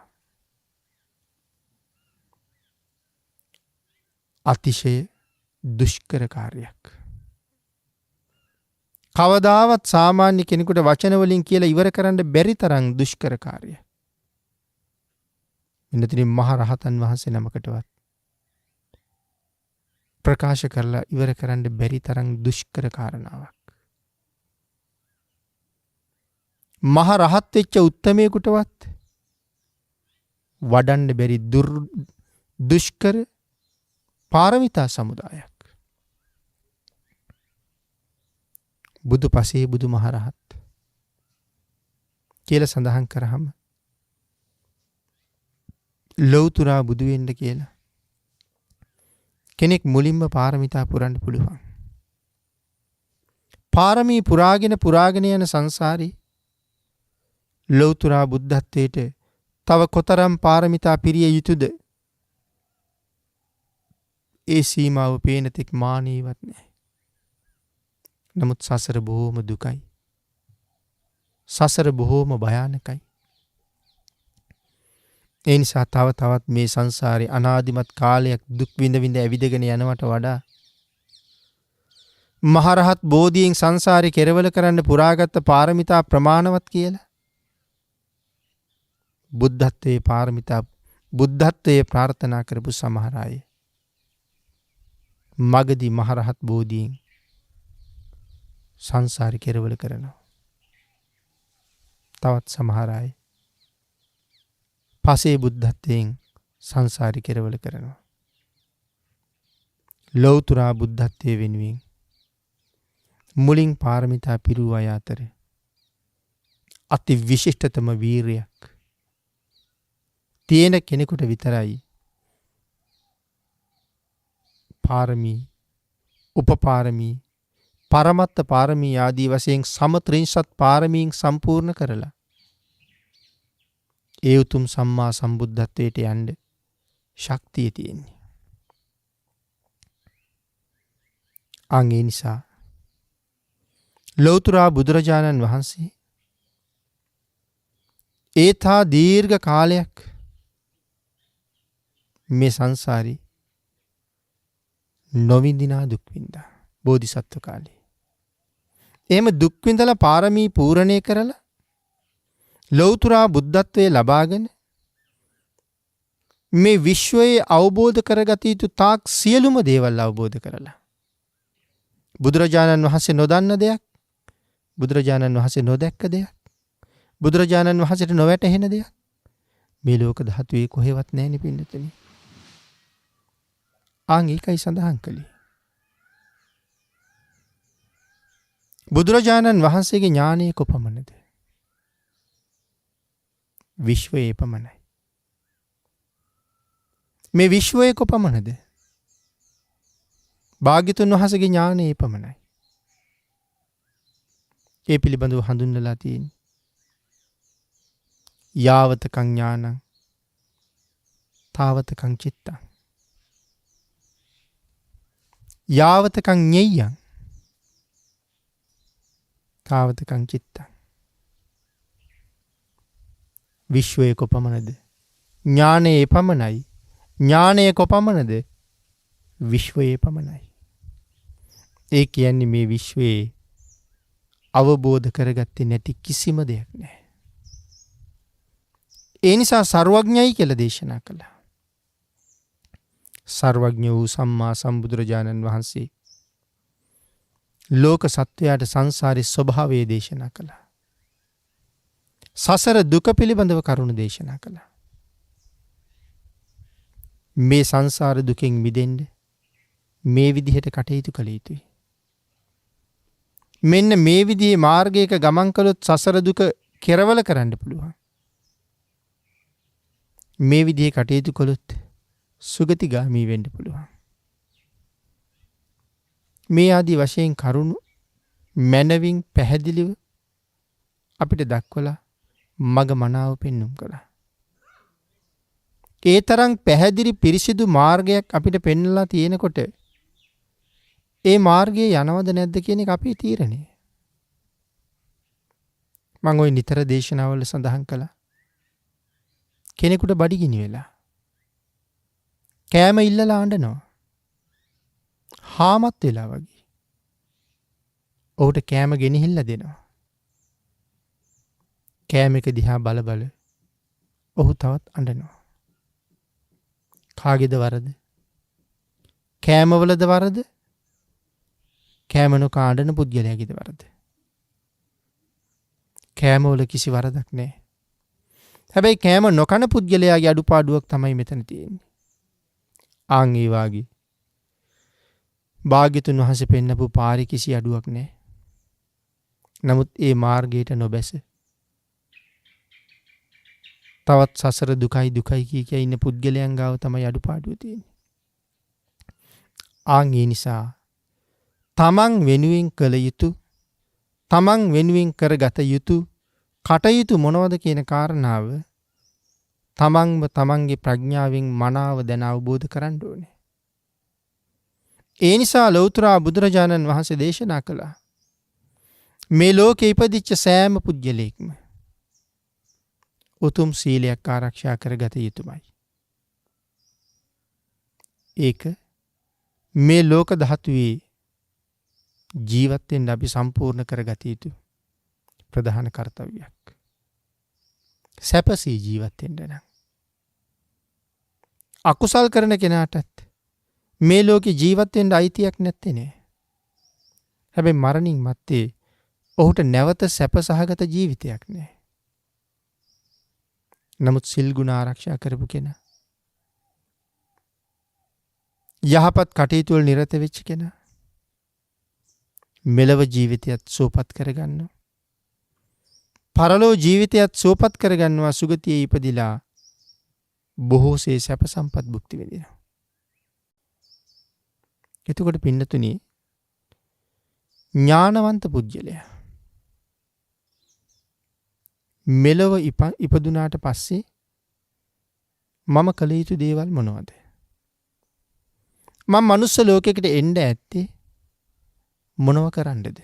අතිශය දුෂ්කර කාර්යයක්. කවදාවත් සාමාන්‍ය කෙනෙකුට වචන වලින් කියලා ඉවර කරන්න බැරි තරම් දුෂ්කර කාර්යයක්. මෙන්නතින් මහ රහතන් වහන්සේ නමකටවත් ප්‍රකාශ කරලා ඉවර කරන්න බැරි තරම් දුෂ්කර කාරණාවක්. මහ රහත් වෙච්ච උත්තමයෙකුටවත් වඩන්න බැරි දුෂ්කර පාරමිතා සමුදායක්. බුදු පසේ බුදු මහරහත් කියලා සඳහන් කරාම ලෞතුරා බුදු වෙන්න කියලා කෙනෙක් මුලින්ම පාරමිතා පුරන්න පුළුවන්. පාරමී පුරාගෙන යන සංසාරේ ලෞතුරා බුද්ධත්වයට තව කොතරම් පාරමිතා පිරිය යුතුද? ඒ සීමාව පේන තෙක් මානීවත් නැහැ. නමුත් සසර බොහෝම දුකයි. සසර බොහෝම භයානකයි. ඒ නිසා තවත් මේ සංසාරේ අනාදිමත් කාලයක් දුක් විඳ ඇවිදගෙන යනවට වඩා මහරහත් බෝධියෙන් සංසාරේ කෙරවල කරන්න පුරාගත් පාරමිතා ප්‍රමාණවත් කියලා බුද්ධත්වයේ ප්‍රාර්ථනා කරපු සමහර අය මගදී මහරහත් බෝධියෙන් සංසාරේ කෙරවල කරනවා. තවත් සමහර අය පසේ බුද්ධත්වයෙන් සංසාරේ කෙරවල කරනවා. ලෞතුරා බුද්ධත්වයේ වෙනුවෙන් මුලින් පාරමිතා පිරුව අය අතර අති විශිෂ්ටතම වීරයක් තියෙන කෙනෙකුට විතරයි පාරමී, උපපාරමී, පරමත්ත පාරමී ආදී වශයෙන් සමත්‍රිංසත් පාරමීන් සම්පූර්ණ කරලා ඒ උතුම් සම්මා සම්බුද්ධත්වයට යන්න ශක්තිය තියෙන්නේ. ඒ නිසා ලෞතුරා බුදුරජාණන් වහන්සේ ඒතා දීර්ඝ කාලයක් මේ සංසාරේ නොවිඳිනා දුක් විඳා බෝධිසත්ව කාලේ. එහෙම දුක් විඳලා පාරමී පූර්ණේ කරලා ලෞතුරා බුද්ධත්වයේ ලබාගෙන මේ විශ්වයේ අවබෝධ කරගත යුතු තාක් සියලුම දේවල් අවබෝධ කරලා බුදුරජාණන් වහන්සේ නොදන්න දෙයක්, බුදුරජාණන් වහන්සේ නොදැක්ක දෙයක්, බුදුරජාණන් වහන්සේට නොවැටහෙන දෙයක් මේ ලෝක ධාතුවේ කොහෙවත් නැහැ නේ පින්නතුනි. ඒකයි සඳහන් කළේ. බුදුරජාණන් වහන්සේගේ ඥානය කොපමණද? විශ්වයේ පමණයි. මේ විශ්වයේ කොපමණද? භාග්‍යතුන් වහන්සේගේ ඥානය පමණයි. ඒ පිළිබඳව හඳුන්වලා තියෙන්නේ යාවතකං ඥානං තාවතකං චිත්තං යාවතකං ඤෙය්‍යං තාවතකං චිත්තං. විශ්වයේ කොපමණද? ඥානයේ පමණයි. ඥානයේ කොපමණද? විශ්වයේ පමණයි. ඒ කියන්නේ මේ විශ්වයේ අවබෝධ කරගත්තේ නැති කිසිම දෙයක් නැහැ. ඒ නිසා සර්වඥයි කියලා දේශනා කළා. සර්වඥ වූ සම්මා සම්බුදුරජාණන් වහන්සේ ලෝක සත්වයාට සංසාරේ ස්වභාවය දේශනා කළා. සසර දුක පිළිබඳව කරුණු දේශනා කළා. මේ සංසාර දුකෙන් මිදෙන්න මේ විදිහට කටයුතු කළ යුතුයි. මෙන්න මේ විදිහේ මාර්ගයක ගමන් කළොත් සසර දුක කෙරවල කරන්න පුළුවන්. මේ විදිහේ කටයුතු කළොත් සුගතිගාමී වෙන්න පුළුවන්. මේ ආදී වශයෙන් කරුණු මනවින් පැහැදිලිව අපිට දක්වලා මග මනාව පෙන්눔 කළා. ඒ තරම් පැහැදිලි පිරිසිදු මාර්ගයක් අපිට පෙන්වලා තියෙනකොට ඒ මාර්ගයේ යනවද නැද්ද කියන එක අපේ තීරණය. මම ওই නිතර දේශනාවල සඳහන් කළා. කෙනෙකුට බඩගිනි වෙලා කෑම ඉල්ලලා අඬනවා. හාමත් වෙලා වගේ. ඔහුට කෑම ගෙනහිල්ලා දෙනවා. කෑම එක දිහා බල බල ඔහු තවත් අඬනවා. කාගේද වරද? කෑමවලද වරද? කෑම නොකා අඬන පුද්ගලයාගේද වරද? කෑමවල කිසි වරදක් නැහැ. හැබැයි කෑම නොකන පුද්ගලයාගේ අඩුපාඩුවක් තමයි මෙතන තියෙන්නේ. ආන් ඒ වාගේ භාග්‍යතුන් වහන්සේ පෙන්නපු පාරේ කිසි අඩුවක් නැහැ. නමුත් ඒ මාර්ගයට නොබැස තවත් සසර දුකයි දුකයි කිය ඉන්න පුද්ගලයන් ගාව තමයි අඩුපාඩුව තියෙන්නේ. ආන් ඒ නිසා තමන් වෙනුවෙන් කළ යුතු තමන් වෙනුවෙන් කරගත යුතු කටයුතු මොනවද කියන කාරණාව තමන්ම තමන්ගේ ප්‍රඥාවෙන් මනාව දැන අවබෝධ කරගන්න ඕනේ. ඒ නිසා ලෞතර බුදුරජාණන් වහන්සේ දේශනා කළා මේ ලෝකේ ඉපදිච්ච සෑම පුද්ගලයෙක්ම උතුම් සීලයක් ආරක්ෂා කරගත යුතුමයි. ඒක මේ ලෝක ධාතුවේ ජීවත් වෙන්න අපි සම්පූර්ණ කරගත යුතු ප්‍රධාන කර්තව්‍යයක්. සැපසී ජීවත් වෙන්න නම් අකුසල් කරන කෙනාටත් මේ ලෝකේ ජීවත් වෙන්න අයිතියක් නැත්තේ නේ. හැබැයි මරණින් මත්තේ ඔහුට නැවත සැප සහගත ජීවිතයක් නෑ. නමුත් සිල් ගුණ ආරක්ෂා කරපු කෙනා යහපත් කටයුතු වල නිරත වෙච්ච කෙනා මෙලව ජීවිතයත් සුවපත් කරගන්නවා. පරලෝ ජීවිතයත් සුවපත් කරගන්නවා. සුගතියේ ඉපදිලා බොහෝසේ සැප සම්පත් භුක්ති විඳිනවා. එතකොට පින්නතුනි ඥානවන්ත පුජ්‍යලයා මෙලව ඉපදුනාට පස්සේ මම කළ යුතු දේවල් මොනවද? මම මනුස්ස ලෝකයකට එන්න ඇත්තේ මොනව කරන්නද?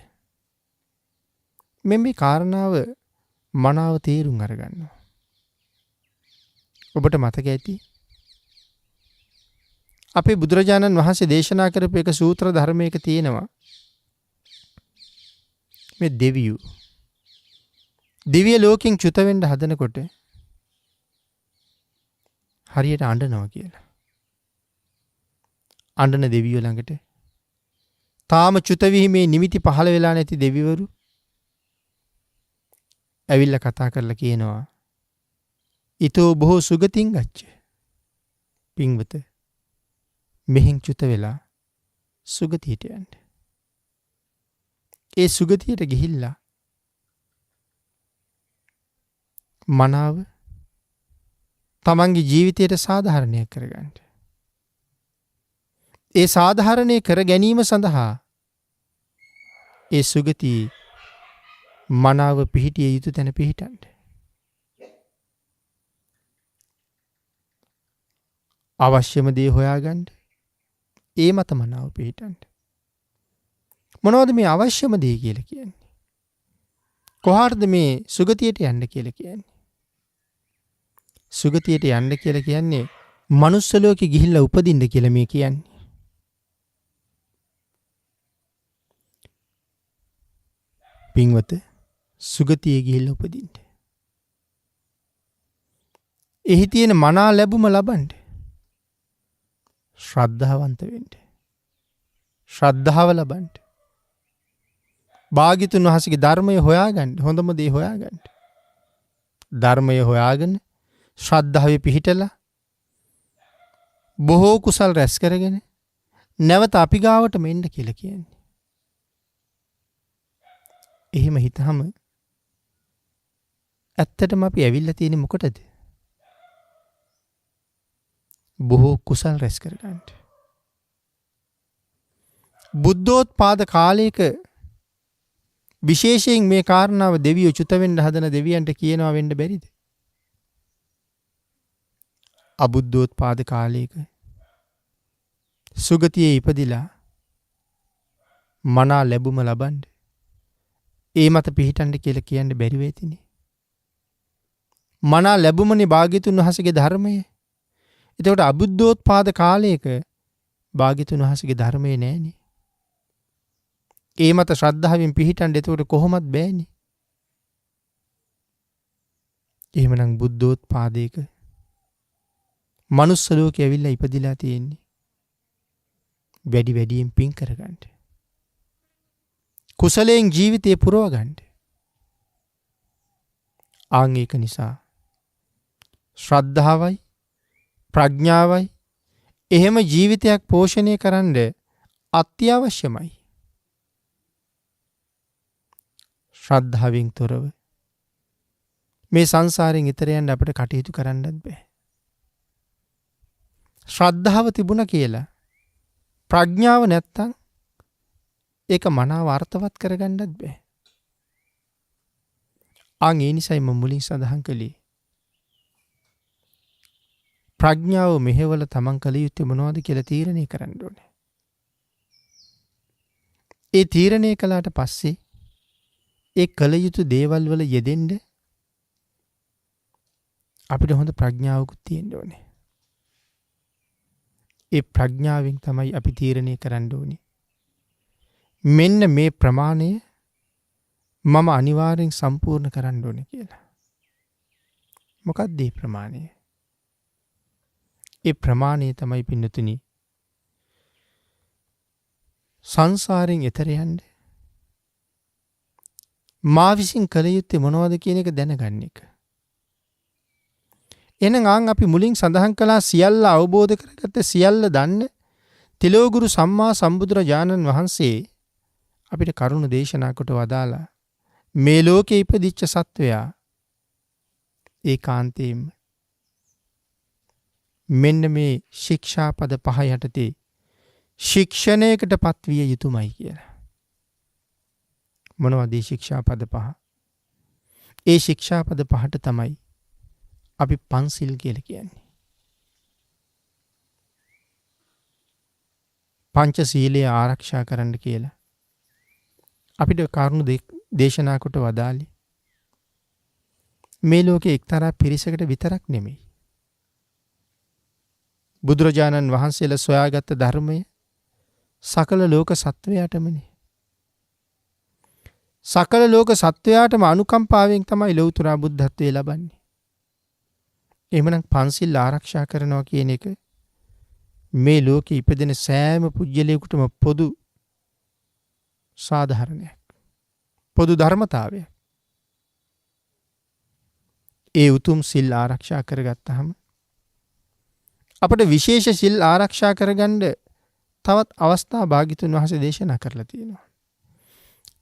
මේ කාරණාව මනාව තේරුම් අරගන්නවා. ඔබට මතක ඇති අපේ බුදුරජාණන් වහන්සේ දේශනා කරපු එක සූත්‍ර ධර්මයක තියෙනවා මේ දිව්‍ය ලෝකෙන් චුත වෙන්න හදනකොට හරියට අඬනවා කියලා. අඬන දෙවියෝ ළඟට තාම චුත වීමේ නිමිති පහළ වෙලා නැති දෙවිවරු ඇවිල්ලා කතා කරලා කියනවා ඊතෝ බොහෝ සුගතින් ගච්ඡ. පින්වත මෙහෙන් චුත වෙලා සුගතියට යන්න. ඒ සුගතියට ගිහිල්ලා මනාව තමන්ගේ ජීවිතයට සාධාරණයක් කරගන්න. ඒ සාධාරණය කර ගැනීම සඳහා ඒ සුගතිය මනාව පිහිටිය යුතු තැන පිහිටන්න. අවශ්‍යම දේ හොයාගන්න ඒ මත මනාව පිහිටන්න. මොනවද මේ අවශ්‍යම දේ කියලා කියන්නේ? කොහාටද මේ සුගතියට යන්න කියලා කියන්නේ? සුගතියට යන්න කියලා කියන්නේ මනුස්ස ලෝකෙ ගිහිල්ලා උපදින්න කියලා මේ කියන්නේ. පින්වත සුගතියේ ගිහිල්ලා උපදින්න. එහි තියෙන මනා ලැබුම ලබන්න. ශ්‍රද්ධාවන්ත වෙන්න. ශ්‍රද්ධාව ලබන්න. භාග්‍යතුන් වහන්සේගේ ධර්මය හොයාගන්න. හොඳම දේ හොයාගන්න. ධර්මය හොයාගෙන ශ්‍රද්ධාවේ පිහිටලා බොහෝ කුසල් රැස් කරගෙන නැවත අපි ගාවටම එන්න කියලා කියන්නේ. එහෙම හිතහම ඇත්තටම අපි ඇවිල්ලා තියෙන්නේ මොකටද? බොහෝ කුසල් රැස් කරගන්න. බුද්ධෝත්පාද කාලයක විශේෂයෙන් මේ කාරණාව දෙවියෝ චුත වෙන්න හදන දෙවියන්ට කියනවා වෙන්න බැරිද? අබුද්ධෝත්පාද කාලයක සුගතියේ ඉපදිලා මනා ලැබුම ලබන්න ඒ මත පිහිටන්න කියලා කියන්න බැරි වෙතිනේ. මනා ලැබුමනේ භාග්‍යතුන් වහන්සේගේ ධර්මය. එතකොට අබුද්ධෝත්පාද කාලයක භාග්‍යතුන් වහන්සේගේ ධර්මයේ නැහැනේ. ඒ මත ශ්‍රද්ධාවෙන් පිහිටන්න එතකොට කොහොමත් බෑනේ. එහෙමනම් බුද්ධෝත්පාදයක මනුස්ස ලෝකේ ඇවිල්ලා ඉපදිලා තියෙන්නේ. වැඩි වැඩියෙන් පින් කරගන්න. කුසලයෙන් ජීවිතේ පුරව ගන්න. ආන් ඒක නිසා ශ්‍රද්ධාවයි ප්‍රඥාවයි එහෙම ජීවිතයක් පෝෂණය කරන්න අත්‍යවශ්‍යමයි. ශ්‍රද්ධාවෙන් තොරව මේ සංසාරයෙන් ඈතර යන්න අපිට කටයුතු කරන්නත් බෑ. ශ්‍රද්ධාව තිබුණා කියලා ප්‍රඥාව නැත්තම් ඒක මනාව අර්ථවත් කරගන්නත් බෑ. ආන් ඒ නිසයි මම මුලින් සඳහන් කළේ ප්‍රඥාව මෙහෙවල තමන් කළ යුත්තේ මොනවද කියලා තීරණය කරන්න ඕනේ. ඒ තීරණය කළාට පස්සේ ඒ කළ යුතු දේවල් වල යෙදෙන්න අපිට හොඳ ප්‍රඥාවකුත් තියෙන්න ඕනේ. ඒ ප්‍රඥාවෙන් තමයි අපි තීරණය කරන්න ඕනේ. මෙන්න මේ ප්‍රමාණය මම අනිවාර්යෙන් සම්පූර්ණ කරන්න ඕනේ කියලා. මොකක්ද මේ ප්‍රමාණය? ඒ ප්‍රමාණය තමයි පින්නතුනි සංසාරයෙන් එතර යන්න මා විසින් කළ යුත්තේ මොනවද කියන එක දැනගන්න එක. එහෙනම් ආන් අපි මුලින් සඳහන් කළා සියල්ල අවබෝධ කරගත්ත සියල්ල දන්න තිලෝගුරු සම්මා සම්බුදුරජාණන් වහන්සේ අපිට කරුණ දේශනා කොට වදාලා මේ ලෝකේ ඉපදිච්ච සත්වයා ඒකාන්තයෙන්ම මෙන්න මේ ශික්ෂාපද පහ යටතේ ශික්ෂණයකට පත්විය යුතුමයි කියලා. මොනවද මේ ශික්ෂාපද පහ? ඒ ශික්ෂාපද පහට තමයි අපි පන්සිල් කියලා කියන්නේ. පංච සීලය ආරක්ෂා කරන්න කියලා අපිට කරුණු දේශනා කොට වදාළේ මේ ලෝකේ එක්තරා පිරිසකට විතරක් නෙමෙයි. බුදුරජාණන් වහන්සේලා සොයාගත්ත ධර්මය සකල ලෝක සත්වයාටමනේ. සකල ලෝක සත්වයාටම අනුකම්පාවෙන් තමයි ලෞතර බුද්ධත්වයේ ලබන්නේ. එහෙමනම් පන්සිල් ආරක්ෂා කරනවා කියන එක මේ ලෝකේ ඉපදෙන සෑම පුජ්‍යලයකටම පොදු සාධාරණයක්. පොදු ධර්මතාවයක්. ඒ උතුම් සිල් ආරක්ෂා කරගත්තාම අපට විශේෂ සිල් ආරක්ෂා කරගන්න තවත් අවස්ථා භාග්‍යතුන් වහන්සේ දේශනා කරලා තියෙනවා.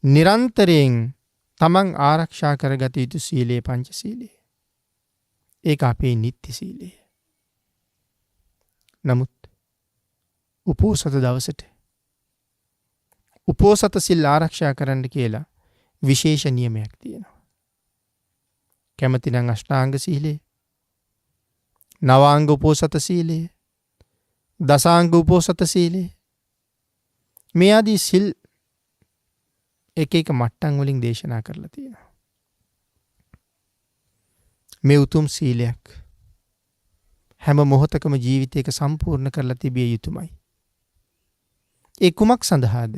නිරන්තරයෙන් තමන් ආරක්ෂා කරගත යුතු සීලය පංච සීලය. ඒක අපේ නිත්‍ය සීලය. නමුත් උපෝසත දවසට උපෝසත සිල් ආරක්ෂා කරන්න කියලා විශේෂ නියමයක් තියෙනවා. කැමති නම් අෂ්ටාංග සීලය, නවාංග උපෝසත සීලය, දසාංග උපෝසත සීලය, මේ ආදී සිල් එක එක මට්ටම් වලින් දේශනා කරලා තියෙනවා. මේ උතුම් සීලයක් හැම මොහොතකම ජීවිතයක සම්පූර්ණ කරලා තිබිය යුතුමයි. ඒ කුමක් සඳහාද?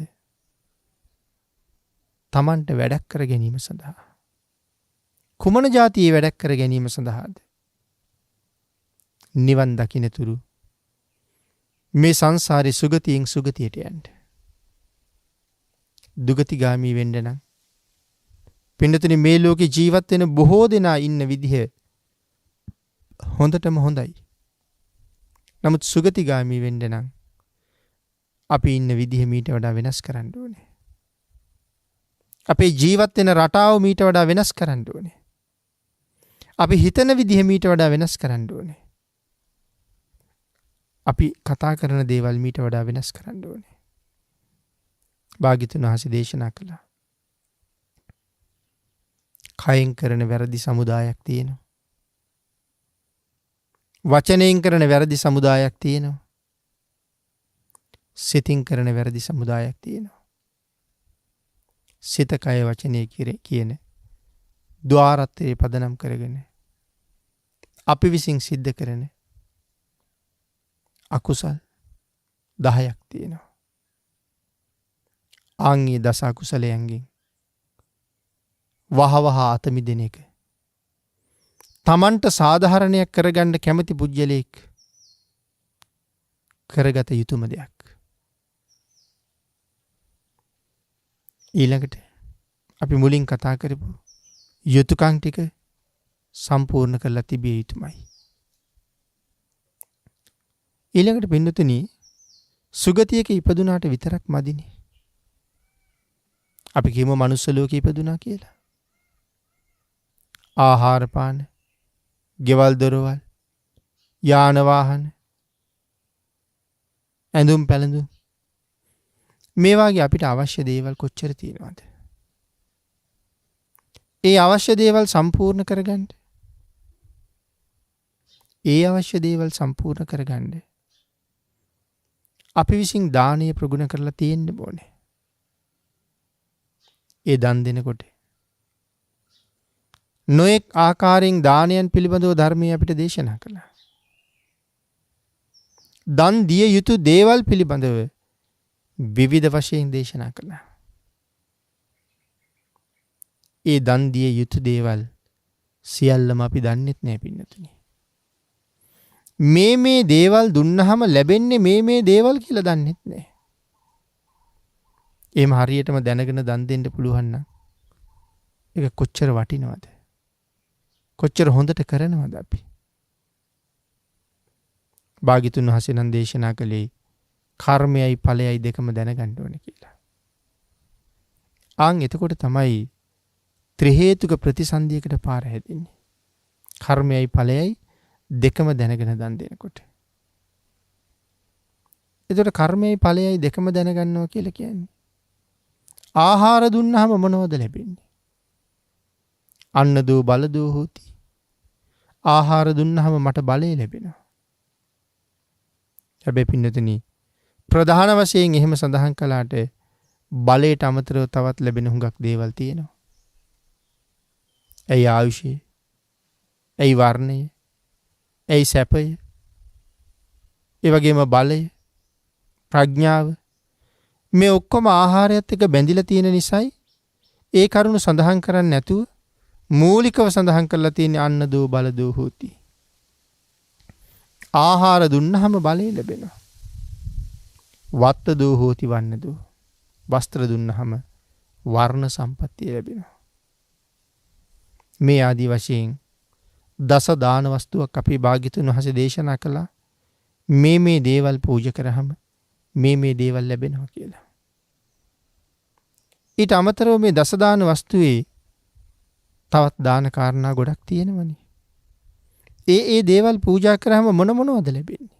තමන්ට වැඩක් කර ගැනීම සඳහා. කුමන જાතියේ වැඩක් කර ගැනීම සඳහාද? නිවන් දකින්නතුරු මේ සංසාරේ සුගතියෙන් සුගතියට යන්න. දුගතිගාමී වෙන්න නම් පින්නතුනි මේ ලෝකේ ජීවත් වෙන බොහෝ දෙනා ඉන්න විදිහ හොඳටම හොඳයි. නමුත් සුගතිගාමී වෙන්න නම් අපි ඉන්න විදිහ මීට වඩා වෙනස් කරන්න ඕනේ. අපේ ජීවත් වෙන රටාව මීට වඩා වෙනස් කරන්න ඕනේ. අපි හිතන විදිහ මීට වඩා වෙනස් කරන්න ඕනේ. අපි කතා කරන දේවල් මීට වඩා වෙනස් කරන්න ඕනේ. භාග්‍යතුන් වහන්සේ දේශනා කළා. කයෙන් කරන වැරදි සමුදායක් තියෙනවා. වචනයෙන් කරන වැරදි සමුදායක් තියෙනවා. සිතින් කරන වැරදි සමුදායක් තියෙනවා. සිත කය වචනය කියන ద్వාරත්වයේ පදනම් කරගෙන අපි විසින් සිද්ධ කරන අකුසල් 10ක් තියෙනවා. ආන්ගේ දස අකුසලයන්ගෙන් වහවහ අත මිදෙන එක තමන්ට සාධාරණයක් කරගන්න කැමති පුජ්‍යලෙක් කරගත යුතුම දෙයක්. ඊළඟට අපි මුලින් කතා කරපු යුතුයකම් ටික සම්පූර්ණ කරලා තිබිය යුතුමයි. ඊළඟට පින්නතුනි සුගතියක ඉපදුනාට විතරක් මදිනේ. අපි කියමු මනුස්ස ලෝකේ ඉපදුනා කියලා. ආහාර පාන, ගෙවල් දොරවල්, යාන වාහන, ඇඳුම් පැළඳුම් මේ වගේ අපිට අවශ්‍ය දේවල් කොච්චර තියෙනවද? ඒ අවශ්‍ය දේවල් සම්පූර්ණ කරගන්න. අපි විසින් දානීය ප්‍රගුණ කරලා තියෙන්න ඕනේ. ඒ දන් දෙනකොට නොඑක් ආකාරයෙන් දානයන් පිළිබඳව ධර්මයේ අපිට දේශනා කළා. දන් දිය යුතු දේවල් පිළිබඳව විවිධ වශයෙන් දේශනා කළා. ඒ දන් දිය යුතු දේවල් සියල්ලම අපි දන්නෙත් නෑ පින්නතුනි. මේ දේවල් දුන්නහම ලැබෙන්නේ මේ දේවල් කියලා දන්නෙත් නෑ. එහෙම හරියටම දැනගෙන දන් දෙන්න පුළුවන් නම් ඒක කොච්චර වටිනවද? කොච්චර හොඳට කරනවද අපි? භාග්‍යතුන් වහන්සේ නම් දේශනා කළේ කර්මයයි ඵලයයි දෙකම දැනගන්න ඕනේ කියලා. එතකොට තමයි ත්‍රි හේතුක ප්‍රතිසන්දියකට පාර හැදෙන්නේ. කර්මයයි ඵලයයි දෙකම දැනගෙන දන් දෙනකොට. එතකොට කර්මයයි ඵලයයි දෙකම දැනගන්නවා කියලා කියන්නේ ආහාර දුන්නාම මොනවද ලැබෙන්නේ? අන්න දෝ බල දෝ හෝති. ආහාර දුන්නාම මට බලය ලැබෙනවා. හැබැයි පින්නතුනි ප්‍රධාන වශයෙන් එහෙම සඳහන් කළාට බලයට අමතරව තවත් ලැබෙන හුඟක් දේවල් තියෙනවා. ඇයි ආයුෂය? ඇයි වර්ණය? ඇයි සැපය? ඒ වගේම බලය, ප්‍රඥාව මේ ඔක්කොම ආහාරයත් එක්ක බැඳිලා තියෙන නිසායි ඒ කරුණු සඳහන් කරන්නේ නැතුව මූලිකව සඳහන් කරලා තියෙන්නේ අන්න දෝ බල දෝ හෝති. ආහාර දුන්නාම බලය ලැබෙනවා. වත්ත දෝ හෝති වන්න දෝ. වස්ත්‍ර දුන්නාම වර්ණ සම්පත්තිය ලැබෙනවා. මේ ආදි වශයෙන් දස දාන වස්තුවක් අපේ භාග්‍යතුන් වහන්සේ දේශනා කළා. මේ දේවල් පූජා කරාම මේ දේවල් ලැබෙනවා කියලා. ඊට අමතරව මේ දස දාන වස්තුවේ තවත් දාන කාරණා ගොඩක් තියෙනවනේ. ඒ දේවල් පූජා කරාම මොනවද ලැබෙන්නේ?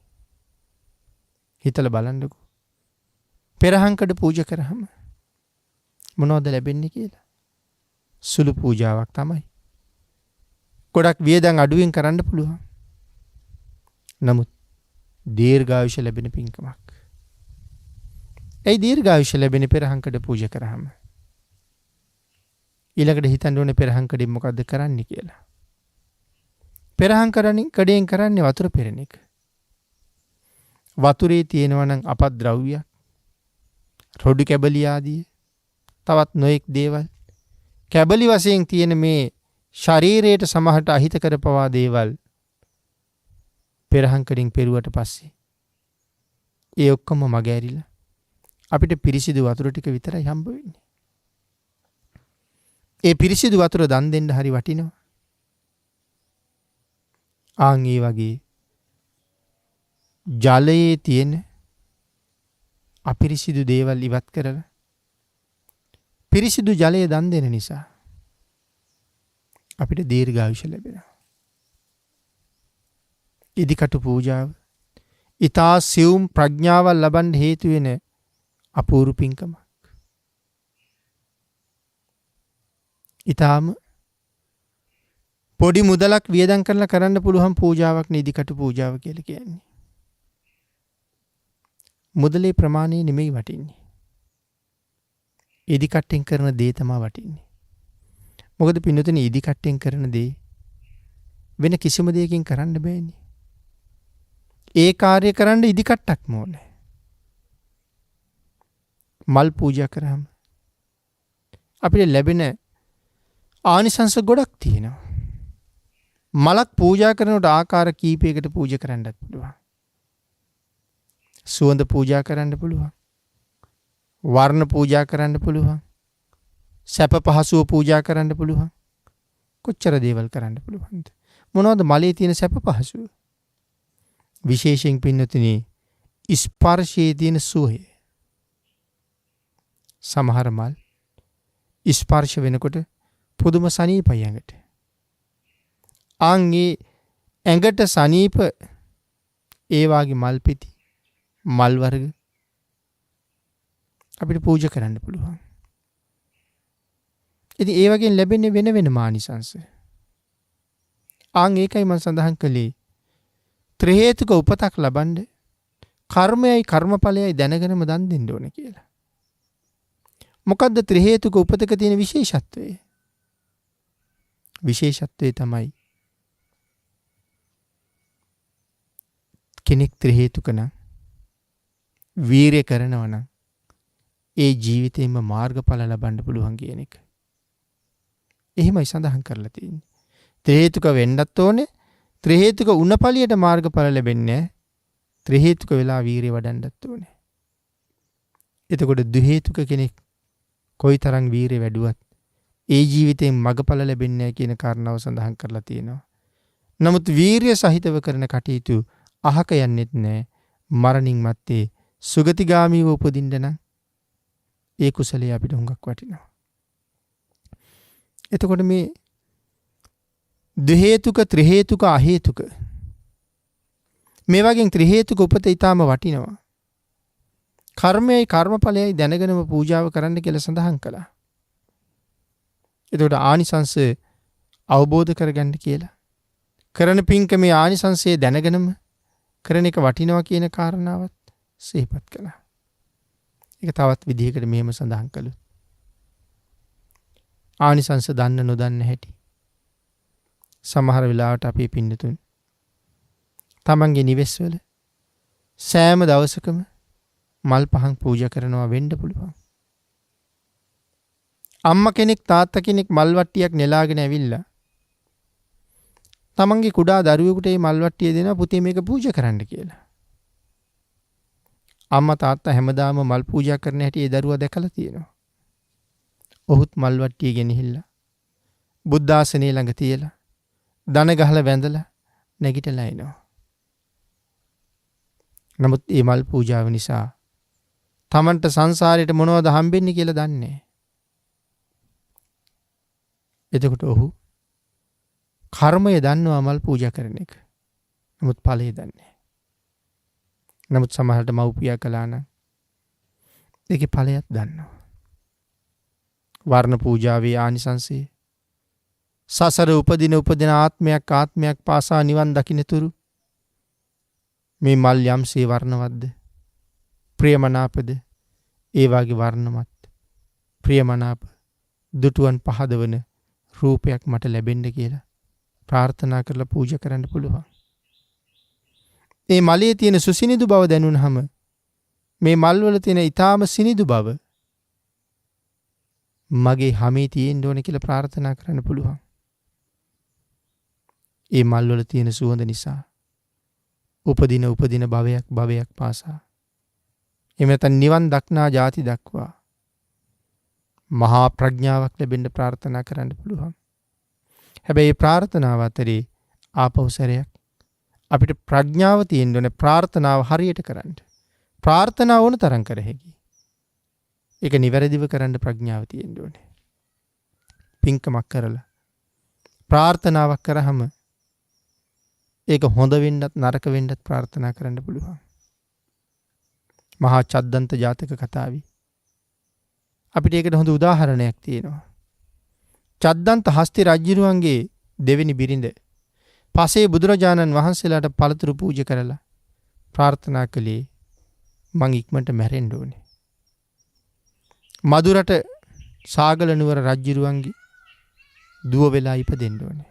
හිතලා බලන්නකෝ. පෙරහංකඩ පූජා කරාම මොනවද ලැබෙන්නේ කියලා? සුළු පූජාවක් තමයි. ගොඩක් වියදම් අඩුවෙන් කරන්න පුළුවන්. නමුත් දීර්ඝායුෂ ලැබෙන පින්කමක්. ඒ දීර්ඝායුෂ ලැබෙන පෙරහංකඩ පූජා කරාම ඊළඟට හිතන්න ඕනේ පෙරහංකඩෙන් මොකද්ද කරන්නේ කියලා. පෙරහංකඩෙන් කරන්නේ වතුර පෙරණ එක. වතුරේ තියෙනවා නම් අපද්‍රව්‍යයක්, රොඩු කැබලි ආදී තවත් නොඑක් දේවල් කැබලි වශයෙන් තියෙන මේ ශරීරයට සමහරට අහිත කරපවා දේවල් පෙරහංකඩින් පෙරුවට පස්සේ ඒ ඔක්කොම මගහැරිලා අපිට පිරිසිදු වතුර ටික විතරයි හම්බ වෙන්නේ. ඒ පිරිසිදු වතුර දන් දෙන්න හරි වටිනවා. ඒ වගේ ජලයේ තියෙන අපිරිසිදු දේවල් ඉවත් කරලා පිරිසිදු ජලය දන් දෙන නිසා අපිට දීර්ඝායුෂ ලැබෙනවා. ඉදිකටු පූජාව ඊතා සියුම් ප්‍රඥාවල් ලබන්න හේතු වෙන අපූර්ව පින්කමක්. ඊටාම පොඩි මුදලක් වියදම් කරලා කරන්න පුළුවන් පූජාවක් නේ ඉදිකටු පූජාව කියලා කියන්නේ. මුදලේ ප්‍රමාණය නෙමෙයි වටින්නේ. ඉදි කට්ටෙන් කරන දේ තමයි වටින්නේ. මොකද පින්නතුනි ඉදි කට්ටෙන් කරන දේ වෙන කිසිම දෙයකින් කරන්න බෑනේ. ඒ කාර්ය කරන්න ඉදි කට්ටක්ම ඕනේ. මල් පූජා කරාම අපිට ලැබෙන ආනිසංස ගොඩක් තියෙනවා. මලක් පූජා කරනකොට ආකාර කීපයකට පූජා කරන්නත් පුළුවන්. සුවඳ පූජා කරන්න පුළුවන්. වර්ණ පූජා කරන්න පුළුවන්. සැප පහසුව පූජා කරන්න පුළුවන්. කොච්චර දේවල් කරන්න පුළුවන්ද? මොනවද මලේ තියෙන සැප පහසුව? විශේෂයෙන් පින්නතුනි ස්පර්ශයේ තියෙන සුවය. සමහර මල් ස්පර්ශ වෙනකොට පුදුම සනීපයි ඇඟට. ආන්ගේ ඇඟට සනීප ඒ වාගේ මල් පෙති මල් වර්ග අපිට පූජා කරන්න පුළුවන්. ඉතින් ඒ වගේ ලැබෙන්නේ වෙන වෙන මානිසංස. ආන් ඒකයි මම සඳහන් කළේ ත්‍රි හේතුක උපතක් ලබන්න කර්මයයි කර්මඵලයයි දැනගෙනම දන් දෙන්න ඕනේ කියලා. මොකද්ද ත්‍රි හේතුක උපතක තියෙන විශේෂත්වය? විශේෂත්වය තමයි කෙනෙක් ත්‍රි හේතුක නම් වීරය කරනවා නම් ඒ ජීවිතේම මාර්ගඵල ලබන්න පුළුවන් කියන එක. එහෙමයි සඳහන් කරලා තියෙන්නේ. ත්‍රි හේතුක වෙන්නත් ඕනේ. ත්‍රි හේතුක උණපලියට මාර්ගඵල ලැබෙන්නේ නැහැ. ත්‍රි හේතුක වෙලා වීරිය වඩන්නත් ඕනේ. එතකොට ද්වි හේතුක කෙනෙක් කොයිතරම් වීරිය වැඩුවත් ඒ ජීවිතයෙන් මගඵල ලැබෙන්නේ නැහැ කියන කාරණාව සඳහන් කරලා තියෙනවා. නමුත් වීරිය සහිතව කරන කටයුතු අහක යන්නෙත් නැහැ. මරණින් මත්තේ සුගතිගාමීව උපදින්න නම් ඒ කුසලයේ අපිට හුඟක් වටිනවා. එතකොට මේ ද්වි හේතුක ත්‍රි හේතුක අ හේතුක මේ වගේ ත්‍රි හේතුක උපත ඊටාම වටිනවා. කර්මයයි කර්මඵලයයි දැනගෙනම පූජාව කරන්න කියලා සඳහන් කළා. එතකොට ආනිසංස අවබෝධ කරගන්න කියලා කරන පින්කමේ ආනිසංසය දැනගෙනම කරන එක වටිනවා කියන කාරණාවත් සිහිපත් කළා. ඒක තවත් විදිහකට මෙහෙම සඳහන් කළොත් ආනිසංස දන්න නොදන්න හැටි සමහර වෙලාවට අපේ පින්නතුන් තමන්ගේ නිවෙස්වල සෑම දවසකම මල් පහන් පූජා කරනවා වෙන්න පුළුවන්. අම්මා කෙනෙක් තාත්තා කෙනෙක් මල් වට්ටියක් නෙලාගෙන ඇවිල්ලා තමන්ගේ කුඩා දරුවෙකුට මේ මල් වට්ටිය දෙනවා පුතේ මේක පූජා කරන්න කියලා. අම්මා තාත්තා හැමදාම මල් පූජා කරන හැටි ඒ දරුවා දැකලා තියෙනවා. ඔහුත් මල් වට්ටිය ගෙනහිල්ලා බුද්ධාසනේ ළඟ තියලා දන ගහලා වැඳලා නැගිටලා එනවා. නමුත් මේ මල් පූජාව නිසා තමන්ට සංසාරයට මොනවද හම්බෙන්නේ කියලා දන්නේ නැහැ. එතකොට ඔහු කර්මය දන්නවා මල් පූජා කරන එක. නමුත් ඵලය දන්නේ නැහැ. නමුත් සමහරට මව්පියා කළා නම් ඒකේ ඵලයක් දන්නවා. වර්ණ පූජාවේ ආනිසංසය සසර උපදින ආත්මයක් පාසා නිවන් දකින්නතුරු මේ මල් යම්සේ වර්ණවත්ද ප්‍රියමනාපද ඒ වාගේ වර්ණමත් ප්‍රියමනාප දුටුවන් පහදවන රූපයක් මට ලැබෙන්න කියලා ප්‍රාර්ථනා කරලා පූජා කරන්න පුළුවන්. මේ මලේ තියෙන සුසිනිදු බව දැනුනහම මේ මල් වල තියෙන ඊටාම සිනිදු බව මගේ හැමේ තියෙන්න ඕනේ කියලා ප්‍රාර්ථනා කරන්න පුළුවන්. ඒ මල් වල තියෙන සුවඳ නිසා උපදින භවයක් පාසා එහෙම නැත්නම් නිවන් දක්නා ජාති දක්වා මහා ප්‍රඥාවක් ලැබෙන්න ප්‍රාර්ථනා කරන්න පුළුවන්. හැබැයි ප්‍රාර්ථනාව අතරේ ආපහු සැරයක් අපිට ප්‍රඥාව තියෙන්න ඕනේ ප්‍රාර්ථනාව හරියට කරන්න. ප්‍රාර්ථනාව ඕන තරම් කර හැකි. ඒක නිවැරදිව කරන්න ප්‍රඥාව තියෙන්න ඕනේ. පින්කමක් කරලා ප්‍රාර්ථනාවක් කරාම ඒක හොඳ වෙන්නත් නරක වෙන්නත් ප්‍රාර්ථනා කරන්න පුළුවන්. මහා චද්දන්ත ජාතක කතාවේ අපිට ඒකට හොඳ උදාහරණයක් තියෙනවා. චද්දන්ත හස්ති රජුරුවන්ගේ දෙවෙනි බිරිඳ පසේ බුදුරජාණන් වහන්සේලාට පළතුරු පූජා කරලා ප්‍රාර්ථනා කළේ මං ඉක්මනට මැරෙන්න ඕනේ. මදුරට සාගල නුවර රජුරුවන්ගේ දුව වෙලා ඉපදෙන්න ඕනේ.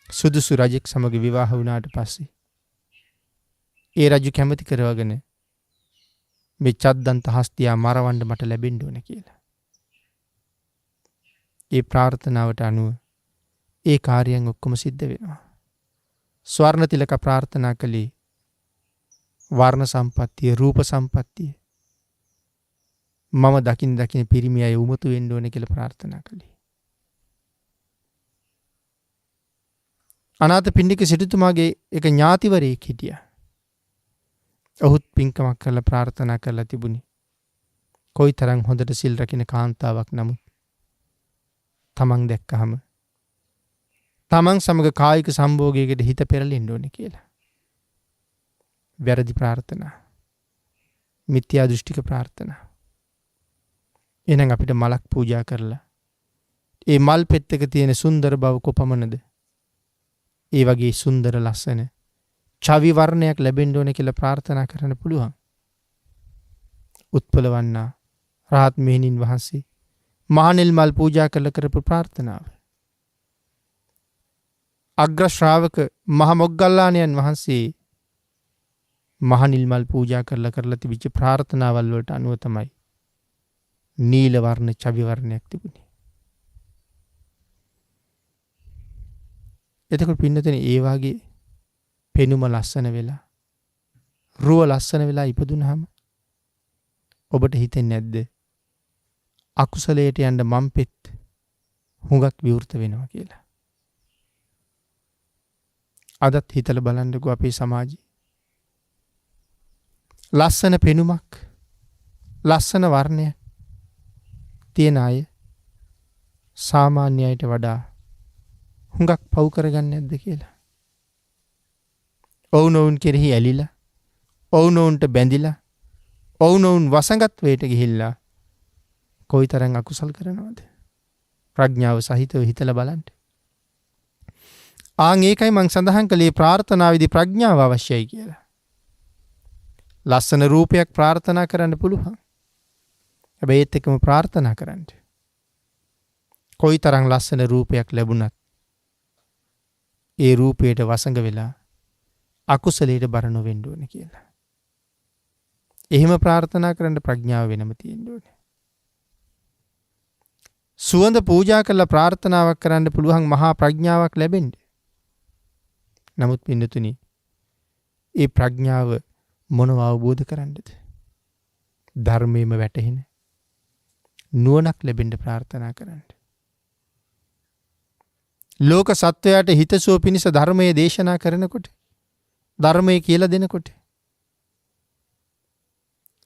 සුදුසු රජෙක් සමග විවාහ වුණාට පස්සේ ඒ රජු කැමති කරවගෙන මේ චද්දන්ත හස්තියා මරවන්න මට ලැබෙන්න ඕනේ කියලා. ඒ ප්‍රාර්ථනාවට අනුව ඒ කාර්යයන් ඔක්කොම සිද්ධ වෙනවා. ස්වර්ණ තිලක ප්‍රාර්ථනා කළේ වර්ණ සම්පත්තිය, රූප සම්පත්තිය. මම දකින් පිරිමි අය උමතු වෙන්න ඕනේ කියලා ප්‍රාර්ථනා කළේ. අනාථපිණ්ඩික සිටුතුමාගේ එක ඥාතිවරයෙක් හිටියා. ඔහුත් පින්කමක් කරලා ප්‍රාර්ථනා කරලා තිබුණේ. කොයිතරම් හොඳට සිල් රකින්න කාන්තාවක් නමුත් තමන් දැක්කහම තමන් සමග කායික සම්භෝගයකට හිත පෙරලෙන්න ඕනේ කියලා. වැරදි ප්‍රාර්ථනා. මිත්‍යා දෘෂ්ටික ප්‍රාර්ථනා. එහෙනම් අපිට මලක් පූජා කරලා ඒ මල් පෙත්තක තියෙන සුන්දර බව කොපමණද? ඒ වගේ සුන්දර ලස්සන චවි වර්ණයක් ලැබෙන්න ඕනේ කියලා ප්‍රාර්ථනා කරන්න පුළුවන්. උත්පලවන්නා රහත් මෙහෙණින් වහන්සේ මහනෙල් මල් පූජා කළ කරපු ප්‍රාර්ථනාව. අග්‍ර ශ්‍රාවක මහ මොග්ගල්ලාණන් වහන්සේ මහනිල් මල් පූජා කරලා තිබිච්ච ප්‍රාර්ථනාවල් වලට අනුව තමයි නීල වර්ණ චවි වර්ණයක් තිබුණේ. එතකොට පින්නතනේ ඒ වාගේ පෙනුම ලස්සන වෙලා රුව ලස්සන වෙලා ඉපදුනහම ඔබට හිතෙන්නේ නැද්ද අකුසලයට යන්න මම් පෙත් හුඟක් විවෘත වෙනවා කියලා? අදත් හිතලා බලන්නකෝ අපේ සමාජයේ ලස්සන පෙනුමක් ලස්සන වර්ණයක් තියෙන අය සාමාන්‍ය අයට වඩා හුඟක් පව් කරගන්නේ නැද්ද කියලා? ඔවුනොවුන් කෙරෙහි ඇලිලා, ඔවුනොවුන්ට බැඳිලා, ඔවුනොවුන් වසඟත්වයට ගිහිල්ලා කොයිතරම් අකුසල් කරනවද? ප්‍රඥාව සහිතව හිතලා බලන්න. ඒකයි මං සඳහන් කළේ ප්‍රාර්ථනාවේදී ප්‍රඥාව අවශ්‍යයි කියලා. ලස්සන රූපයක් ප්‍රාර්ථනා කරන්න පුළුවන්. හැබැයි ඒත් එක්කම ප්‍රාර්ථනා කරන්න. කොයිතරම් ලස්සන රූපයක් ලැබුණත් ඒ රූපයට වසඟ වෙලා අකුසලයට බර නොවෙන්න ඕනේ කියලා. එහෙම ප්‍රාර්ථනා කරන්න ප්‍රඥාව වෙනම තියෙන්න ඕනේ. සුවඳ පූජා කරලා ප්‍රාර්ථනාවක් කරන්න පුළුවන් මහා ප්‍රඥාවක් ලැබෙන්නේ. නමුත් පින්නතුනි, ඒ ප්‍රඥාව මොනව අවබෝධ කරන්නද? ධර්මයේම වැටහෙන නුවණක් ලැබෙන්න ප්‍රාර්ථනා කරන්න. ලෝක සත්වයාට හිතසුව පිණිස ධර්මයේ දේශනා කරනකොට, ධර්මයේ කියලා දෙනකොට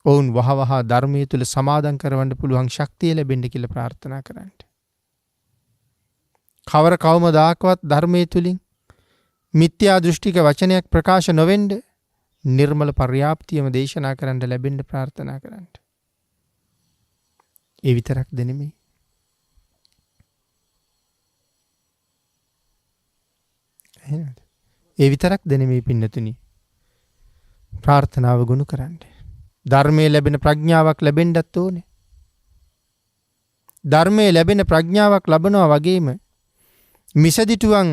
ඔවුන් වහවහ ධර්මයේ තුල සමාදන් කරවන්න පුළුවන් ශක්තිය ලැබෙන්න කියලා ප්‍රාර්ථනා කරන්න. කවමදාකවත් ධර්මයේ තුලින් මිත්‍යා දෘෂ්ටික වචනයක් ප්‍රකාශ නොවෙන්න නිර්මල පර්යාප්තියම දේශනා කරන්න ලැබෙන්න ප්‍රාර්ථනා කරන්න. ඒ විතරක්ද නෙමෙයි. ඒ විතරක්ද නෙමෙයි පින්නතුනි. ප්‍රාර්ථනාව ගුණ කරන්න. ධර්මයේ ලැබෙන ප්‍රඥාවක් ලැබෙන්නත් ඕනේ. ධර්මයේ ලැබෙන ප්‍රඥාවක් ලබනවා වගේම මිසදිටුවන්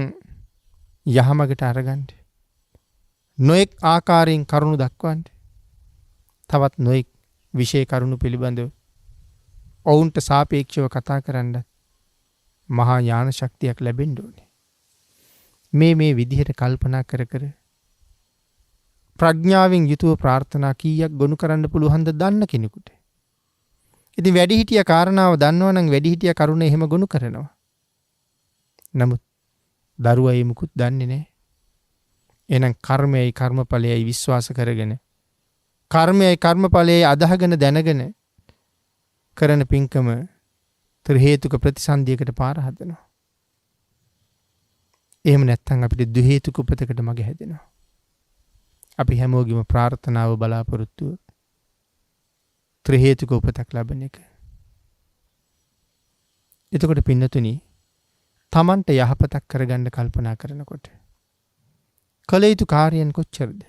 යහමගට අරගන්න. නොඑක් ආකාරයෙන් කරුණු දක්වන්න. තවත් නොඑක් විශේෂ කරුණු පිළිබඳව ඔවුන්ට සාපේක්ෂව කතා කරන්න මහා ඥාන ශක්තියක් ලැබෙන්න ඕනේ. මේ විදිහට කල්පනා කර ප්‍රඥාවෙන් යුතුව ප්‍රාර්ථනා කීයක් ගොනු කරන්න පුළුවන්ද දන්න කෙනෙකුට. ඉතින් වැඩිහිටියා කාරණාව දන්නවනම් වැඩිහිටියා කරුණ එහෙම ගොනු කරනවා. නමුත් දරුවා ඒ මුකුත් දන්නේ නැහැ. එහෙනම් කර්මයයි කර්මඵලයයි විශ්වාස කරගෙන, කර්මයයි කර්මඵලයයි අදහගෙන දැනගෙන කරන පින්කම තර හේතුක ප්‍රතිසන්දියකට පාර හදනවා. එහෙම නැත්නම් අපිට ද්වි හේතුක උපතකට මග හැදෙනවා. අපි හැමෝගෙම ප්‍රාර්ථනාව බලාපොරොත්තුව ත්‍රි හේතුක උපතක් ලැබෙන එක. එතකොට පින්නතුනි, තමන්ට යහපතක් කරගන්න කල්පනා කරනකොට කළ යුතු කාර්යයන් කොච්චරද?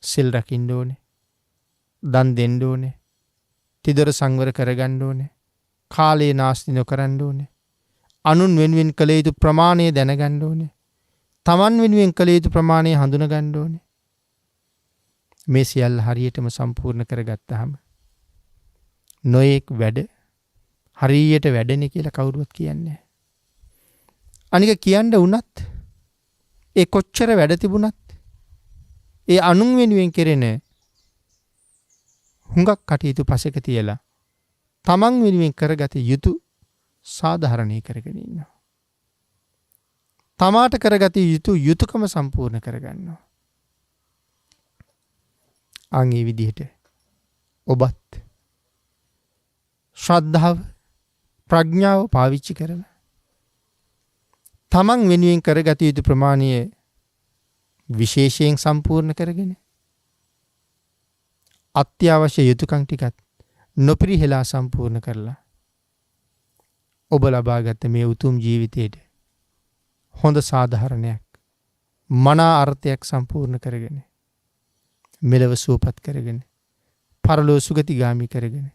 සිල් රකින්න ඕනේ, දන් දෙන්න ඕනේ, තිදොර සංවර කරගන්න ඕනේ. කාලේ නාස්ති නොකරන්න ඕනේ. අනුන් වෙනුවෙන් කළ යුතු ප්‍රමාණය දැනගන්න ඕනේ. තමන් වෙනුවෙන් කළ යුතු ප්‍රමාණය හඳුනගන්න ඕනේ. මේ සියල්ල හරියටම සම්පූර්ණ කරගත්තාම නොයෙක් වැඩ හරියට වැඩනේ කියලා කවුරුවත් කියන්නේ නැහැ. අනික කියන්න වුණත් ඒ කොච්චර වැඩ තිබුණත් ඒ අනුන් වෙනුවෙන් කෙරෙන හුඟක් කටයුතු පසෙක තියලා තමන් වෙනුවෙන් කරගත යුතු සාධාරණය කරගෙන ඉන්නවා. තමාට කරගත යුතු යුතුයකම සම්පූර්ණ කරගන්නවා. අන් ඒ විදිහට ඔබත් ශ්‍රද්ධාව ප්‍රඥාව පාවිච්චි කරලා තමන් වෙනුවෙන් කරගත යුතු ප්‍රමාණය විශේෂයෙන් සම්පූර්ණ කරගෙන අත්‍යවශ්‍ය යුතුයකම් ටිකත් නොපිරිහෙලා සම්පූර්ණ කරලා ඔබ ලබාගත් මේ උතුම් ජීවිතයට හොඳ සාධාරණයක් මනා අර්ථයක් සම්පූර්ණ කරගෙන මෙලව සුවපත් කරගෙන පරලෝ සුගතිගාමි කරගෙන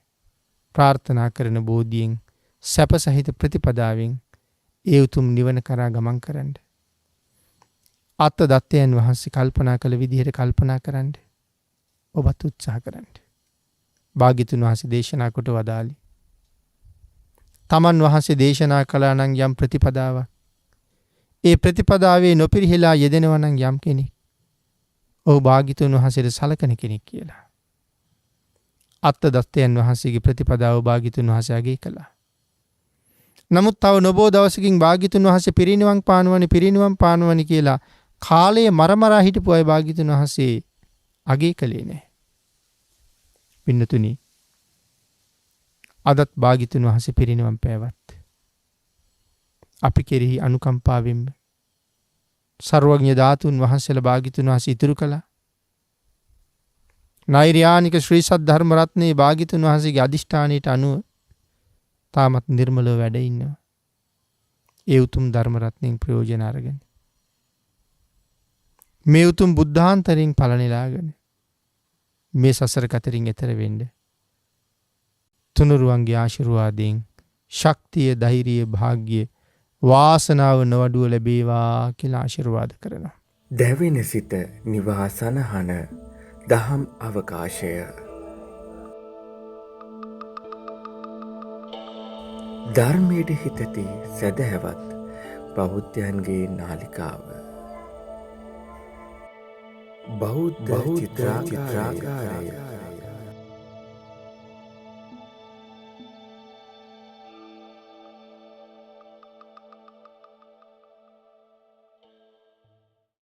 ප්‍රාර්ථනා කරන බෝධියෙන් සැප සහිත ප්‍රතිපදාවෙන් ඒ උතුම් නිවන කරා ගමන් කරන්න. අත්ත දත්තයන් වහන්සේ කල්පනා කළ විදිහට කල්පනා කරන්න. ඔබත් උත්සාහ කරන්න. භාග්‍යතුන් වහන්සේ දේශනා කොට වදාළි. තමන් වහන්සේ දේශනා කළා නම් යම් ප්‍රතිපදාවක් ඒ ප්‍රතිපදාවේ නොපිරිහෙලා යෙදෙනවා නම් යම් කෙනෙක් ඔහු භාග්‍යතුන් වහන්සේට සලකන කෙනෙක් කියලා. අත්ත දත්තයන් වහන්සේගේ ප්‍රතිපදාව භාග්‍යතුන් වහන්සේ අගය කළා. නමුත් තව නොබෝ දවසකින් භාග්‍යතුන් වහන්සේ පිරිනිවන් පානවනි කියලා කාලයේ මරමරා හිටපු අය භාග්‍යතුන් වහන්සේ අගය කළේ නැහැ. පින්නතුනි අදත් භාග්‍යතුන් වහන්සේ පිරිනිවන් පෑවත් අපි කෙරෙහි අනුකම්පාවෙන් සර්වඥ ධාතුන් වහන්සේලා භාග්‍යතුන් වහන්සේ ඉතුරු කළා. නෛර්යානික ශ්‍රී සද්ධර්ම රත්නයේ භාග්‍යතුන් වහන්සේගේ අදිෂ්ඨානයට අනුව තාමත් නිර්මලව වැඩ ඉන්නවා. ඒ උතුම් ධර්ම රත්නයෙන් ප්‍රයෝජන අරගෙන මේ උතුම් බුද්ධාන්තරයෙන් ඵල නෙලාගෙන මේ සසර කතරින් එතර වෙන්න තුනුරුවන්ගේ ආශිර්වාදයෙන් ශක්තිය ධෛර්යය භාග්‍ය වාසනාව නොවඩුව ලැබේවා කියලා ආශිර්වාද කරනවා. දැවෙන සිත නිවාසනහන දහම් අවකාශය ධර්මයට හිතති සැදැහැවත් බෞද්ධයන්ගේ නාලිකාව බෞද්ධ චිත්‍රාකාරය